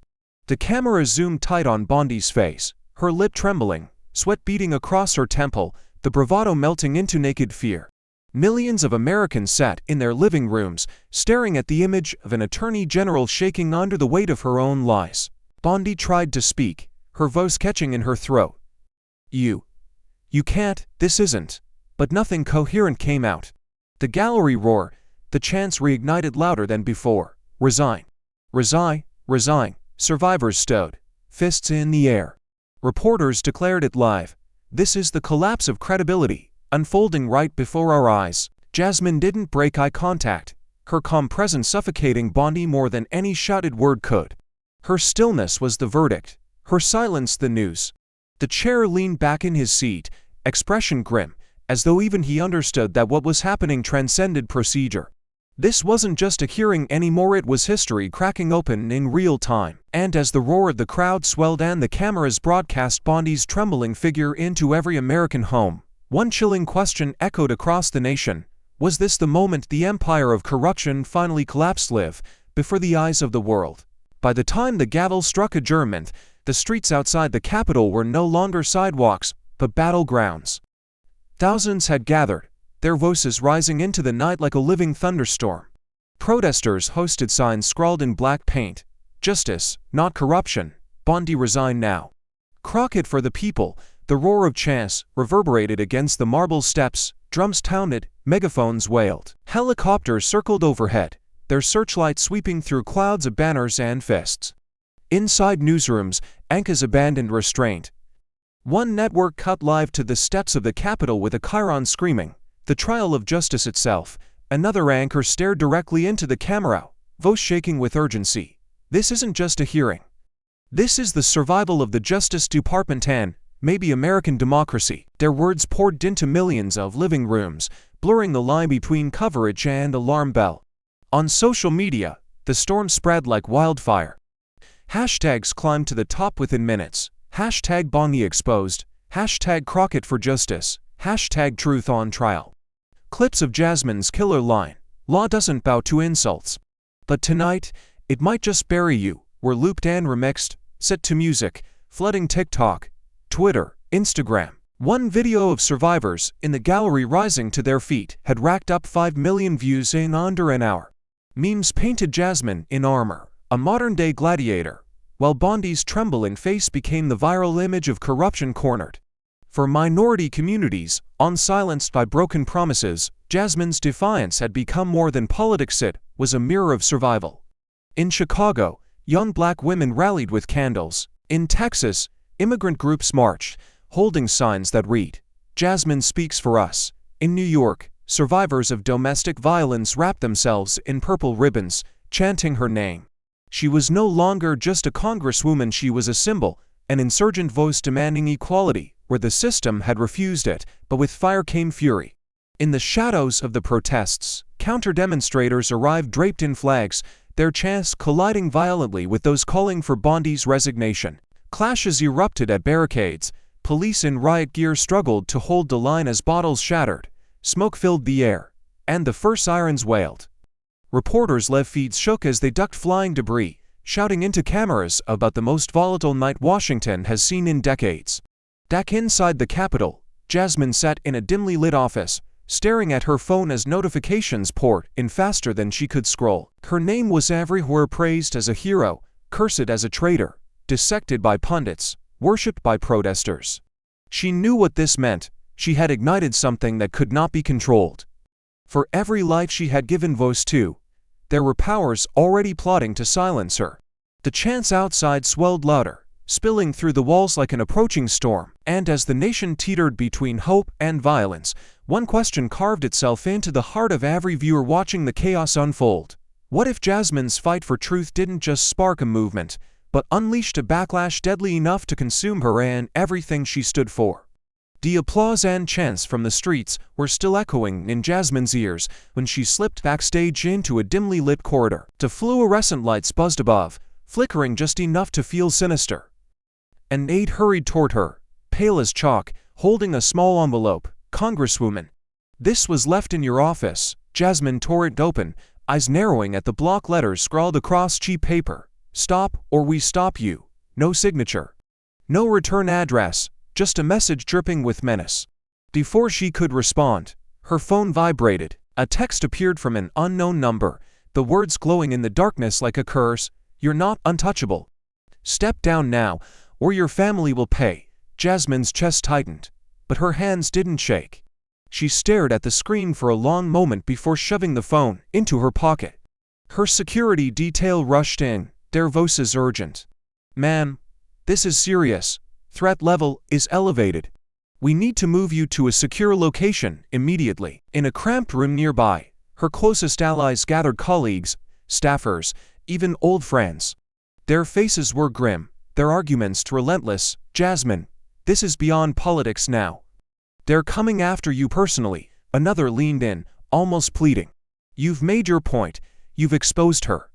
The camera zoomed tight on Bondi's face, her lip trembling, sweat beading across her temple, the bravado melting into naked fear. Millions of Americans sat in their living rooms, staring at the image of an attorney general shaking under the weight of her own lies. Bondi tried to speak, her voice catching in her throat. You can't, this isn't. But nothing coherent came out. The gallery roared, the chants reignited louder than before. Resign. Resign, resign. Survivors stood, fists in the air. Reporters declared it live. This is the collapse of credibility, unfolding right before our eyes. Jasmine didn't break eye contact, her calm presence suffocating Bondi more than any shouted word could. Her stillness was the verdict, her silence the news. The chair leaned back in his seat, expression grim, as though even he understood that what was happening transcended procedure. This wasn't just a hearing anymore, it was history cracking open in real time. And as the roar of the crowd swelled and the cameras broadcast Bondi's trembling figure into every American home, one chilling question echoed across the nation. Was this the moment the empire of corruption finally collapsed live before the eyes of the world? By the time the gavel struck adjournment, the streets outside the Capitol were no longer sidewalks, but battlegrounds. Thousands had gathered, their voices rising into the night like a living thunderstorm. Protesters hosted signs scrawled in black paint. Justice, not corruption. Bondi resign now. Crockett for the people. The roar of chants reverberated against the marble steps, drums pounded, megaphones wailed. Helicopters circled overhead, their searchlights sweeping through clouds of banners and fists. Inside newsrooms, anchors abandoned restraint. One network cut live to the steps of the Capitol with a chyron screaming, the trial of justice itself. Another anchor stared directly into the camera, voice shaking with urgency. This isn't just a hearing. This is the survival of the Justice Department and, maybe, American democracy. Their words poured into millions of living rooms, blurring the line between coverage and alarm bell. On social media, the storm spread like wildfire. Hashtags climbed to the top within minutes. Hashtag Bondi exposed. Hashtag Crockett for justice. Hashtag truth on trial. Clips of Jasmine's killer line, "Law doesn't bow to insults. But tonight, it might just bury you," were looped and remixed, set to music, flooding TikTok, Twitter, Instagram. One video of survivors in the gallery rising to their feet had racked up 5 million views in under an hour. Memes painted Jasmine in armor, a modern-day gladiator, while Bondi's trembling face became the viral image of corruption cornered. For minority communities, unsilenced by broken promises, Jasmine's defiance had become more than politics, it was a mirror of survival. In Chicago, young black women rallied with candles. In Texas, immigrant groups marched, holding signs that read, "Jasmine speaks for us." In New York, survivors of domestic violence wrapped themselves in purple ribbons, chanting her name. She was no longer just a congresswoman, she was a symbol, an insurgent voice demanding equality, where the system had refused it, but with fire came fury. In the shadows of the protests, counter-demonstrators arrived draped in flags, their chants colliding violently with those calling for Bondi's resignation. Clashes erupted at barricades, police in riot gear struggled to hold the line as bottles shattered, smoke filled the air, and the first sirens wailed. Reporters' live feeds shook as they ducked flying debris, shouting into cameras about the most volatile night Washington has seen in decades. Back inside the Capitol, Jasmine sat in a dimly lit office, staring at her phone as notifications poured in faster than she could scroll. Her name was everywhere, praised as a hero, cursed as a traitor, dissected by pundits, worshipped by protesters. She knew what this meant. She had ignited something that could not be controlled. For every life she had given voice to, there were powers already plotting to silence her. The chants outside swelled louder, spilling through the walls like an approaching storm, and as the nation teetered between hope and violence, one question carved itself into the heart of every viewer watching the chaos unfold. What if Jasmine's fight for truth didn't just spark a movement, but unleashed a backlash deadly enough to consume her and everything she stood for? The applause and chants from the streets were still echoing in Jasmine's ears when she slipped backstage into a dimly lit corridor. The fluorescent lights buzzed above, flickering just enough to feel sinister. An aide hurried toward her, pale as chalk, holding a small envelope. Congresswoman. This was left in your office. Jasmine tore it open, eyes narrowing at the block letters scrawled across cheap paper. Stop, or we stop you. No signature. No return address, just a message dripping with menace. Before she could respond, her phone vibrated. A text appeared from an unknown number, the words glowing in the darkness like a curse. You're not untouchable. Step down now, or your family will pay. Jasmine's chest tightened, but her hands didn't shake. She stared at the screen for a long moment before shoving the phone into her pocket. Her security detail rushed in, their voices urgent. Ma'am, this is serious. Threat level is elevated. We need to move you to a secure location immediately. In a cramped room nearby, her closest allies gathered, colleagues, staffers, even old friends. Their faces were grim, their arguments relentless. Jasmine, this is beyond politics now. They're coming after you personally. Another leaned in, almost pleading. You've made your point. You've exposed her.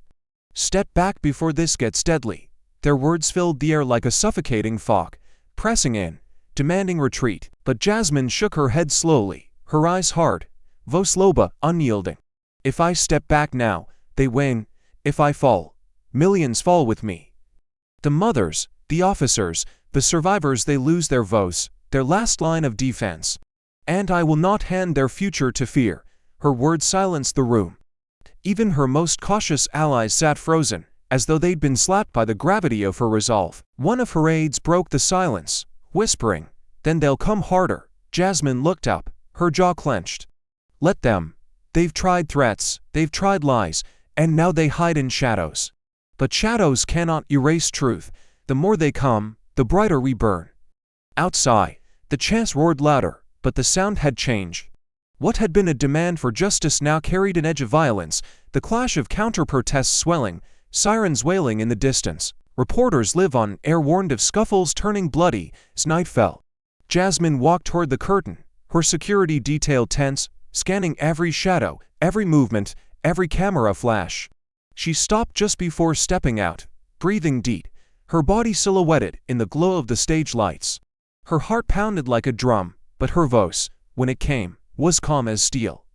Step back before this gets deadly. Their words filled the air like a suffocating fog, pressing in, demanding retreat. But Jasmine shook her head slowly, her eyes hard, voice low, unyielding. If I step back now, they win. If I fall, millions fall with me. The mothers, the officers, the survivors, they lose their voice, their last line of defense. And I will not hand their future to fear. Her words silenced the room. Even her most cautious allies sat frozen, as though they'd been slapped by the gravity of her resolve. One of her aides broke the silence, whispering, "Then they'll come harder." Jasmine looked up, her jaw clenched. Let them. They've tried threats, they've tried lies, and now they hide in shadows. But shadows cannot erase truth. The more they come, the brighter we burn. Outside, the chants roared louder, but the sound had changed. What had been a demand for justice now carried an edge of violence, the clash of counter-protests swelling, sirens wailing in the distance. Reporters live on air warned of scuffles turning bloody as night fell. Jasmine walked toward the curtain, her security detail tense, scanning every shadow, every movement, every camera flash. She stopped just before stepping out, breathing deep, her body silhouetted in the glow of the stage lights. Her heart pounded like a drum, but her voice, when it came, was calm as steel.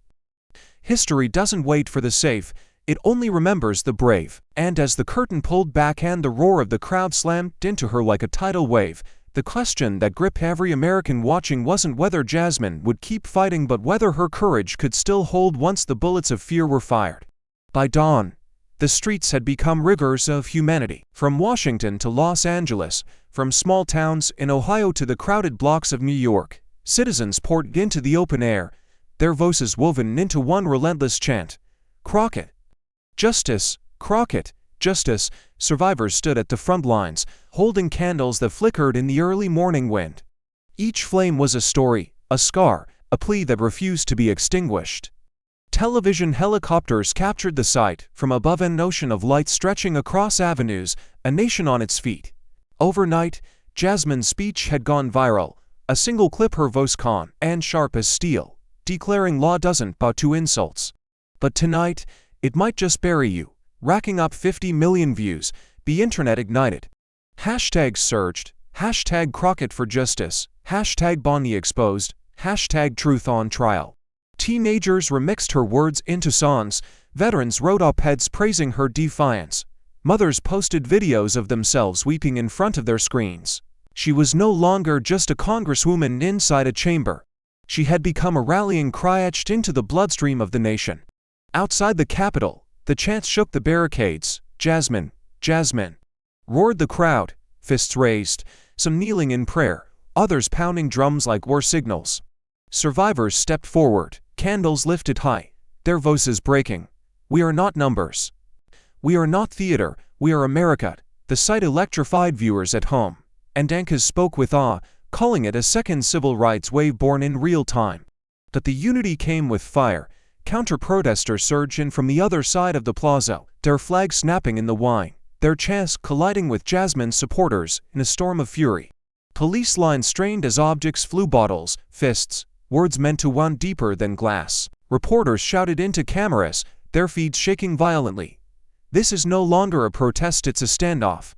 History doesn't wait for the safe, it only remembers the brave. And as the curtain pulled back and the roar of the crowd slammed into her like a tidal wave, the question that gripped every American watching wasn't whether Jasmine would keep fighting but whether her courage could still hold once the bullets of fear were fired. By dawn, the streets had become rivers of humanity. From Washington to Los Angeles, from small towns in Ohio to the crowded blocks of New York, citizens poured into the open air, their voices woven into one relentless chant. Crockett. Justice, Crockett, justice. Survivors stood at the front lines, holding candles that flickered in the early morning wind. Each flame was a story, a scar, a plea that refused to be extinguished. Television helicopters captured the sight, from above an ocean of light stretching across avenues, a nation on its feet. Overnight, Jasmine's speech had gone viral, a single clip, her voice calm and sharp as steel, declaring law doesn't bow to insults. But tonight, it might just bury you, racking up 50 million views. The internet ignited. Hashtags surged, hashtag Crockett for justice, hashtag Bondi exposed, hashtag truth on trial. Teenagers remixed her words into songs, veterans wrote op-eds praising her defiance. Mothers posted videos of themselves weeping in front of their screens. She was no longer just a congresswoman inside a chamber. She had become a rallying cry etched into the bloodstream of the nation. Outside the Capitol, the chants shook the barricades. Jasmine, Jasmine, roared the crowd, fists raised, some kneeling in prayer, others pounding drums like war signals. Survivors stepped forward, candles lifted high, their voices breaking. We are not numbers. We are not theater, we are America. The sight electrified viewers at home, and anchors spoke with awe, calling it a second civil rights wave born in real time. But the unity came with fire. Counter-protesters surged in from the other side of the plaza, their flags snapping in the wind, their chants colliding with Jasmine's supporters in a storm of fury. Police lines strained as objects flew, bottles, fists, words meant to wound deeper than glass. Reporters shouted into cameras, their feeds shaking violently. This is no longer a protest, it's a standoff.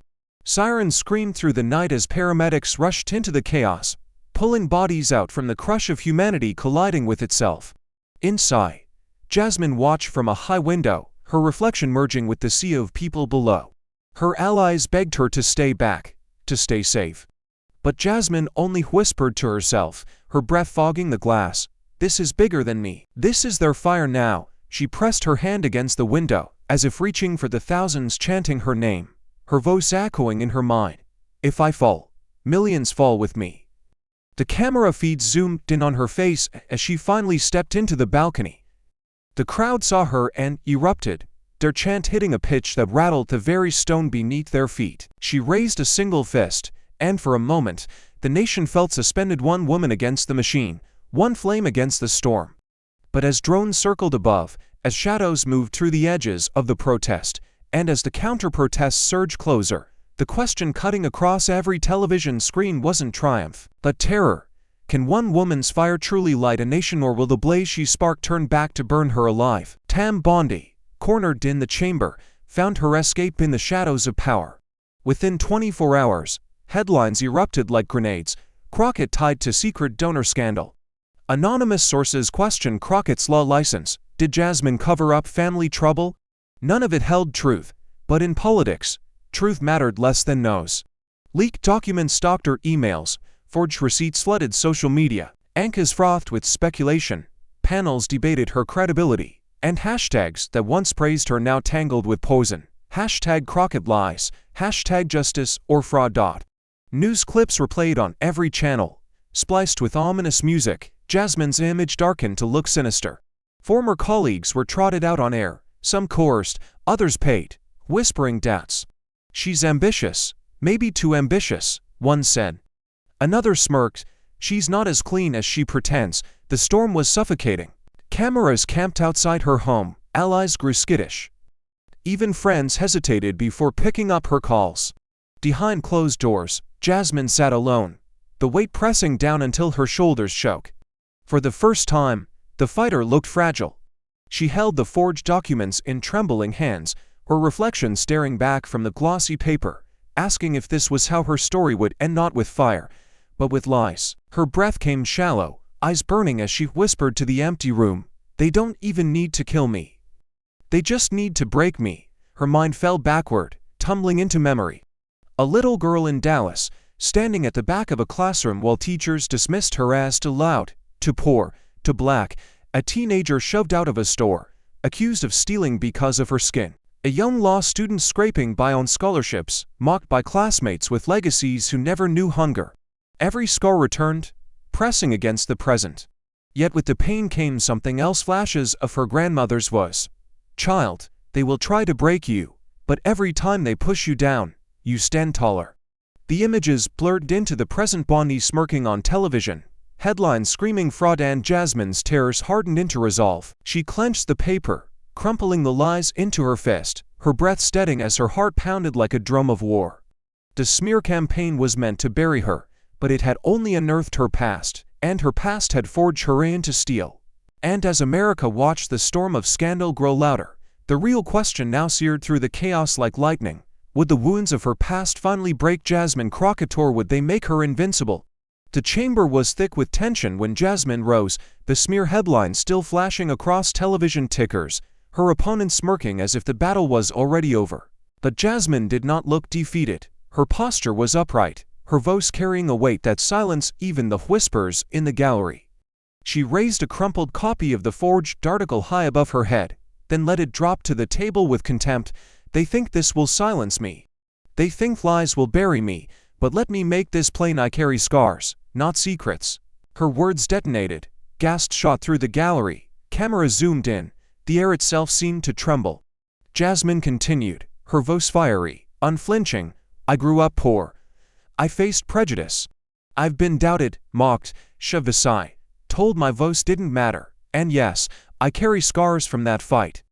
Sirens screamed through the night as paramedics rushed into the chaos, pulling bodies out from the crush of humanity colliding with itself. Inside, Jasmine watched from a high window, her reflection merging with the sea of people below. Her allies begged her to stay back, to stay safe. But Jasmine only whispered to herself, her breath fogging the glass, "This is bigger than me. This is their fire now." She pressed her hand against the window, as if reaching for the thousands chanting her name, her voice echoing in her mind. "If I fall, millions fall with me." The camera feed zoomed in on her face as she finally stepped into the balcony. The crowd saw her and erupted, their chant hitting a pitch that rattled the very stone beneath their feet. She raised a single fist, and for a moment, the nation felt suspended, one woman against the machine, one flame against the storm. But as drones circled above, as shadows moved through the edges of the protest, and as the counter-protests surged closer, the question cutting across every television screen wasn't triumph, but terror. Can one woman's fire truly light a nation, or will the blaze she sparked turn back to burn her alive? Bondi, cornered in the chamber, found her escape in the shadows of power. Within 24 hours, headlines erupted like grenades. Crockett tied to secret donor scandal. Anonymous sources questioned Crockett's law license. Did Jasmine cover up family trouble? None of it held truth, but in politics, truth mattered less than no's. Leaked documents, doctor emails, forged receipts flooded social media. Anchors frothed with speculation. Panels debated her credibility. And hashtags that once praised her now tangled with poison. Hashtag Crockett lies. Hashtag justice or fraud. News clips were played on every channel, spliced with ominous music. Jasmine's image darkened to look sinister. Former colleagues were trotted out on air, some coerced, others paid, whispering doubts. "She's ambitious, maybe too ambitious," one said. Another smirked, "She's not as clean as she pretends." The storm was suffocating. Cameras camped outside her home, allies grew skittish. Even friends hesitated before picking up her calls. Behind closed doors, Jasmine sat alone, the weight pressing down until her shoulders shook. For the first time, the fighter looked fragile. She held the forged documents in trembling hands, her reflection staring back from the glossy paper, asking if this was how her story would end, not with fire, but with lies. Her breath came shallow, eyes burning as she whispered to the empty room, "They don't even need to kill me. They just need to break me." Her mind fell backward, tumbling into memory. A little girl in Dallas, standing at the back of a classroom while teachers dismissed her as too loud, too poor, too black. A teenager shoved out of a store, accused of stealing because of her skin. A young law student scraping by on scholarships, mocked by classmates with legacies who never knew hunger. Every scar returned, pressing against the present. Yet with the pain came something else, flashes of her grandmother's voice. "Child, they will try to break you, but every time they push you down, you stand taller." The images blurred into the present, Bondi smirking on television, headlines screaming fraud, and Jasmine's terrors hardened into resolve. She clenched the paper, crumpling the lies into her fist, her breath steadying as her heart pounded like a drum of war. The smear campaign was meant to bury her, but it had only unearthed her past, and her past had forged her into steel. And as America watched the storm of scandal grow louder, the real question now seared through the chaos like lightning. Would the wounds of her past finally break Jasmine Crockett, or would they make her invincible? The chamber was thick with tension when Jasmine rose, the smear headlines still flashing across television tickers, her opponent smirking as if the battle was already over. But Jasmine did not look defeated. Her posture was upright, her voice carrying a weight that silenced even the whispers in the gallery. She raised a crumpled copy of the forged article high above her head, then let it drop to the table with contempt. "They think this will silence me. They think lies will bury me, but let me make this plain: I carry scars, not secrets." Her words detonated. Gasps shot through the gallery. Camera zoomed in. The air itself seemed to tremble. Jasmine continued, her voice fiery, unflinching. "I grew up poor. I faced prejudice. I've been doubted, mocked, shoved aside, told my voice didn't matter. And yes, I carry scars from that fight.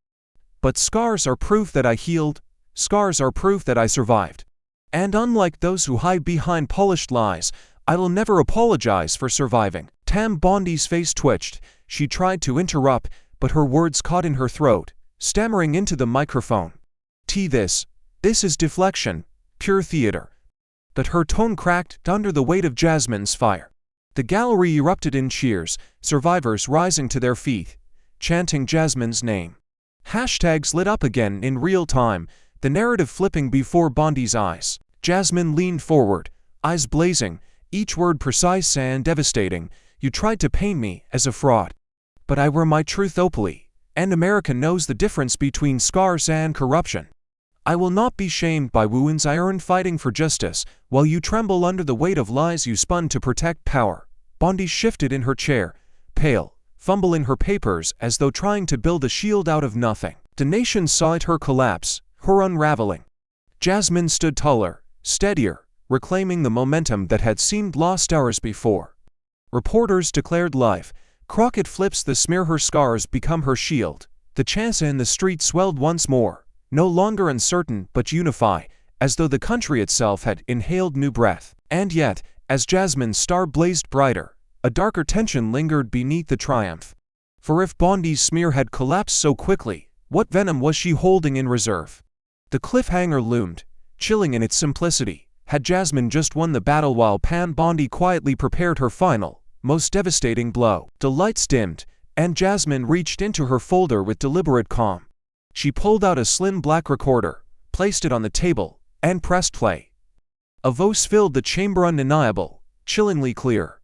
But scars are proof that I healed. Scars are proof that I survived. And unlike those who hide behind polished lies, I'll never apologize for surviving." Bondi's face twitched. She tried to interrupt, but her words caught in her throat, stammering into the microphone. This is deflection. pure theater. But her tone cracked under the weight of Jasmine's fire. The gallery erupted in cheers, survivors rising to their feet, chanting Jasmine's name. Hashtags lit up again in real time, the narrative flipping before Bondi's eyes. Jasmine leaned forward, eyes blazing, each word precise and devastating. You tried to paint me as a fraud. But I wear my truth openly, and America knows the difference between scars and corruption. I will not be shamed by wounds I earned fighting for justice, while you tremble under the weight of lies you spun to protect power. Bondi shifted in her chair, pale, fumbling her papers as though trying to build a shield out of nothing. The nation saw it, her collapse, her unraveling. Jasmine stood taller, steadier, reclaiming the momentum that had seemed lost hours before. Reporters declared live. Crockett flips the smear, her scars become her shield. The chants in the street swelled once more, no longer uncertain but unify, as though the country itself had inhaled new breath. And yet, as Jasmine's star blazed brighter, a darker tension lingered beneath the triumph. For if Bondi's smear had collapsed so quickly, what venom was she holding in reserve? The cliffhanger loomed, chilling in its simplicity. Had Jasmine just won the battle while Bondi quietly prepared her final, most devastating blow? The lights dimmed, and Jasmine reached into her folder with deliberate calm. She pulled out a slim black recorder, placed it on the table, and pressed play. A voice filled the chamber, undeniable, chillingly clear.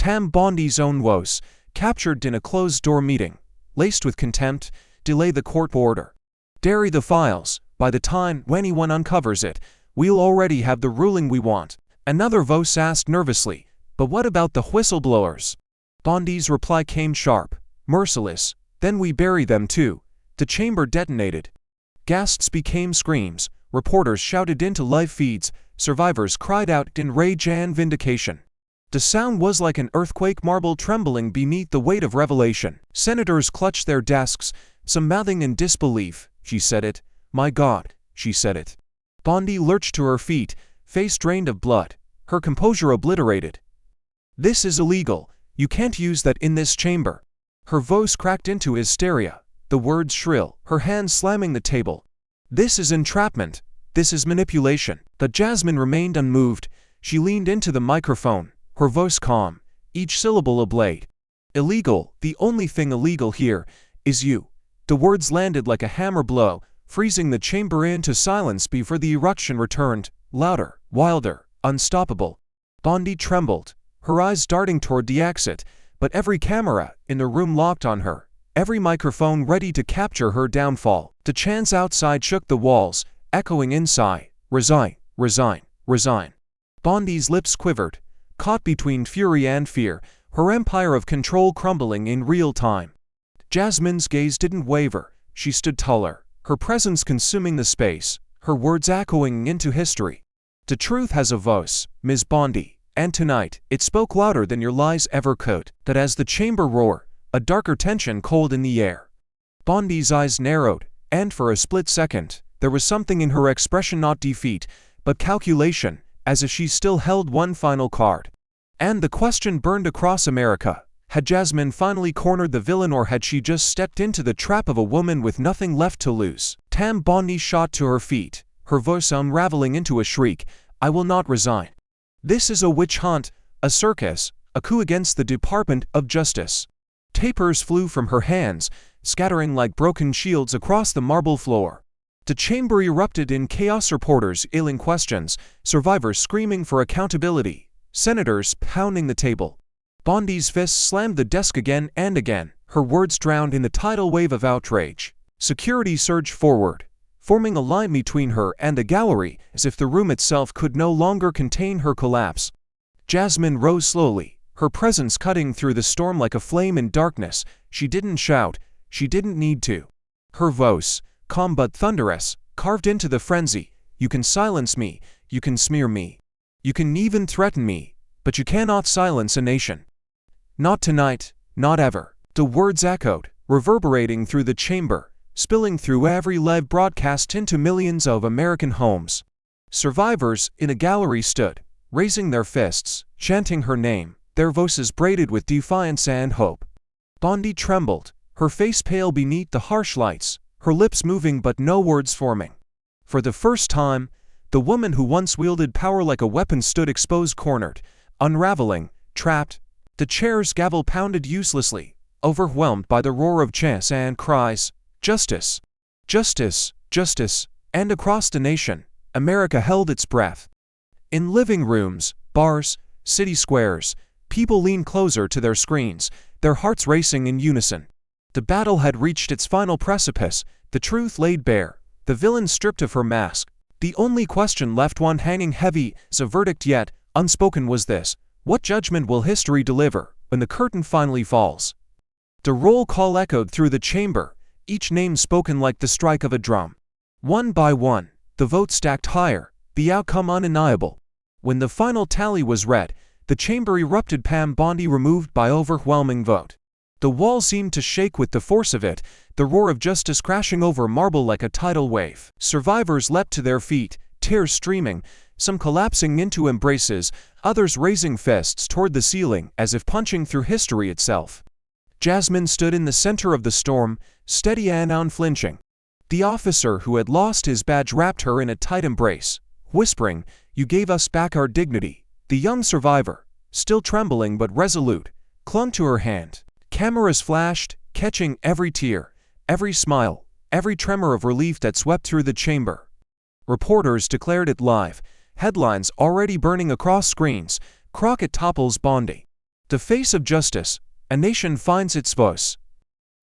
Bondi's own voice, captured in a closed-door meeting, laced with contempt, delay the court order. Bury the files. By the time anyone uncovers it, we'll already have the ruling we want. Another voice asked nervously, but what about the whistleblowers? Bondi's reply came sharp, merciless. Then we bury them too. The chamber detonated. Gasps became screams. Reporters shouted into live feeds. Survivors cried out in rage and vindication. The sound was like an earthquake, marble trembling beneath the weight of revelation. Senators clutched their desks, some mouthing in disbelief. She said it. My God, she said it. Bondi lurched to her feet, face drained of blood, her composure obliterated. This is illegal. You can't use that in this chamber. Her voice cracked into hysteria, the words shrill, her hands slamming the table. This is entrapment. This is manipulation. But Jasmine remained unmoved. She leaned into the microphone, her voice calm, each syllable a blade. Illegal, the only thing illegal here, is you. The words landed like a hammer blow, freezing the chamber into silence before the eruption returned, louder, wilder, unstoppable. Bondi trembled, her eyes darting toward the exit, but every camera in the room locked on her, every microphone ready to capture her downfall. The chants outside shook the walls, echoing inside, resign, resign, resign. Bondi's lips quivered, caught between fury and fear, her empire of control crumbling in real time. Jasmine's gaze didn't waver. She stood taller, her presence consuming the space, her words echoing into history. The truth has a voice, Ms. Bondi, and tonight, it spoke louder than your lies ever could. That as the chamber roared, a darker tension cold in the air. Bondi's eyes narrowed, and for a split second, there was something in her expression, not defeat, but calculation, as if she still held one final card. And the question burned across America. Had Jasmine finally cornered the villain, or had she just stepped into the trap of a woman with nothing left to lose? Bondi shot to her feet, her voice unraveling into a shriek. I will not resign. This is a witch hunt, a circus, a coup against the Department of Justice. Tapers flew from her hands, scattering like broken shields across the marble floor. The chamber erupted in chaos, reporters ailing questions, survivors screaming for accountability, senators pounding the table. Bondi's fists slammed the desk again and again, her words drowned in the tidal wave of outrage. Security surged forward, forming a line between her and the gallery, as if the room itself could no longer contain her collapse. Jasmine rose slowly, her presence cutting through the storm like a flame in darkness. She didn't shout, she didn't need to. Her voice, calm but thunderous, carved into the frenzy. You can silence me, you can smear me, you can even threaten me, but you cannot silence a nation. Not tonight, not ever. The words echoed, reverberating through the chamber, spilling through every live broadcast into millions of American homes. Survivors in a gallery stood, raising their fists, chanting her name, their voices braided with defiance and hope. Bondi trembled, her face pale beneath the harsh lights, her lips moving but no words forming. For the first time, The woman who once wielded power like a weapon stood exposed, cornered, unraveling, trapped. The chair's gavel pounded uselessly, overwhelmed by the roar of chants and cries, "Justice! Justice! Justice!" And across the nation, America held its breath. In living rooms, bars, city squares, people leaned closer to their screens, their hearts racing in unison. The battle had reached its final precipice, the truth laid bare, the villain stripped of her mask. The only question left, one hanging heavy as a verdict yet unspoken, was this: what judgment will history deliver when the curtain finally falls? The roll call echoed through the chamber, each name spoken like the strike of a drum. One by one, the votes stacked higher, the outcome undeniable. When the final tally was read, the chamber erupted. Bondi removed by overwhelming vote. The walls seemed to shake with the force of it, the roar of justice crashing over marble like a tidal wave. Survivors leapt to their feet, tears streaming, some collapsing into embraces, others raising fists toward the ceiling as if punching through history itself. Jasmine stood in the center of the storm, steady and unflinching. The officer who had lost his badge wrapped her in a tight embrace, whispering, "You gave us back our dignity." The young survivor, still trembling but resolute, clung to her hand. Cameras flashed, catching every tear, every smile, every tremor of relief that swept through the chamber. Reporters declared it live, headlines already burning across screens: "Crockett topples Bondi. The face of justice, a nation finds its voice."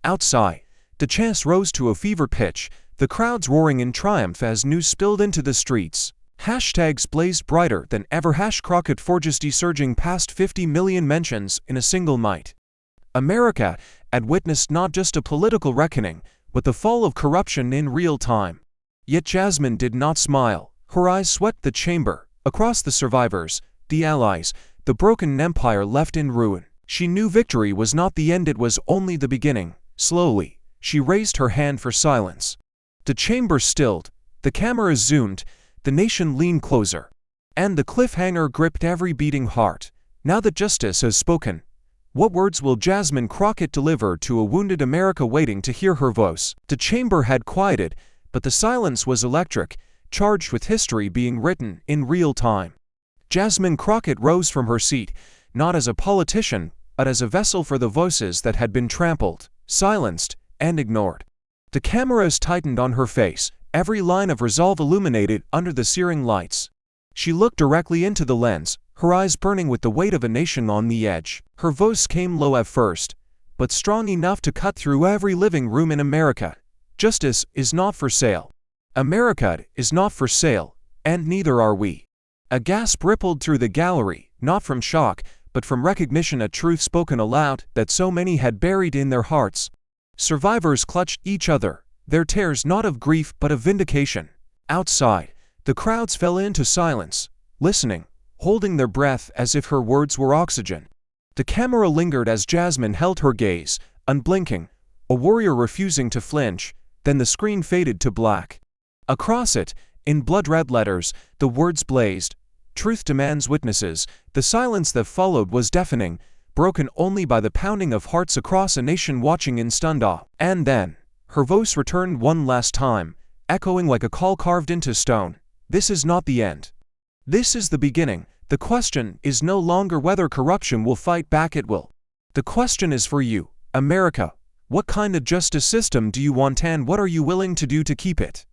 Outside, the chants rose to a fever pitch, the crowds roaring in triumph as news spilled into the streets. Hashtags blazed brighter than ever. #Crockett Forgesty surging past 50 million mentions in a single night. America had witnessed not just a political reckoning, but the fall of corruption in real time. Yet Jasmine did not smile. Her eyes swept the chamber, across the survivors, the allies, the broken empire left in ruin. She knew victory was not the end, it was only the beginning. Slowly, she raised her hand for silence. The chamber stilled, the cameras zoomed, the nation leaned closer. And the cliffhanger gripped every beating heart. Now that justice has spoken, what words will Jasmine Crockett deliver to a wounded America waiting to hear her voice? The chamber had quieted, but the silence was electric, charged with history being written in real time. Jasmine Crockett rose from her seat, not as a politician, but as a vessel for the voices that had been trampled, silenced, and ignored. The cameras tightened on her face, every line of resolve illuminated under the searing lights. She looked directly into the lens, her eyes burning with the weight of a nation on the edge. Her voice came low at first, but strong enough to cut through every living room in America. Justice is not for sale. America is not for sale, and neither are we. A gasp rippled through the gallery, not from shock, but from recognition, a truth spoken aloud that so many had buried in their hearts. Survivors clutched each other, their tears not of grief but of vindication. Outside, the crowds fell into silence, listening, holding their breath as if her words were oxygen. The camera lingered as Jasmine held her gaze, unblinking, a warrior refusing to flinch. Then the screen faded to black. Across it, in blood-red letters, the words blazed: "Truth demands witnesses." The silence that followed was deafening, broken only by the pounding of hearts across a nation watching in stunned awe. And then, her voice returned one last time, echoing like a call carved into stone. This is not the end. This is the beginning. The question is no longer whether corruption will fight back, it will. The question is for you, America. What kind of justice system do you want, and what are you willing to do to keep it?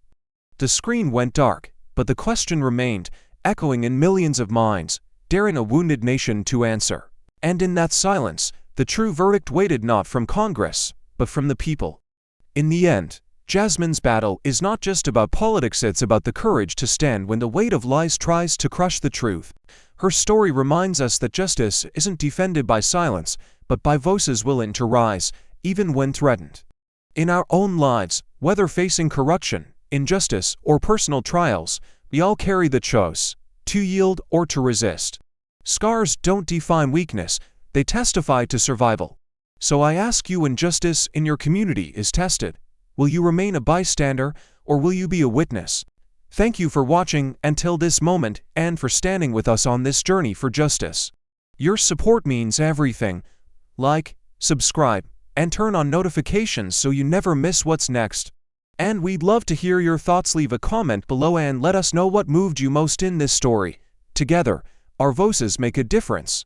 The screen went dark, but the question remained, echoing in millions of minds, daring a wounded nation to answer. And in that silence, the true verdict waited, not from Congress, but from the people. In the end, Jasmine's battle is not just about politics, it's about the courage to stand when the weight of lies tries to crush the truth. Her story reminds us that justice isn't defended by silence, but by voices willing to rise, even when threatened. In our own lives, whether facing corruption, injustice, or personal trials, we all carry the choice to yield or to resist. Scars don't define weakness, they testify to survival. So I ask you, when justice in your community is tested, will you remain a bystander, or will you be a witness? Thank you for watching until this moment and for standing with us on this journey for justice. Your support means everything. Like, subscribe, and turn on notifications so you never miss what's next. And we'd love to hear your thoughts. Leave a comment below and let us know what moved you most in this story. Together, our voices make a difference.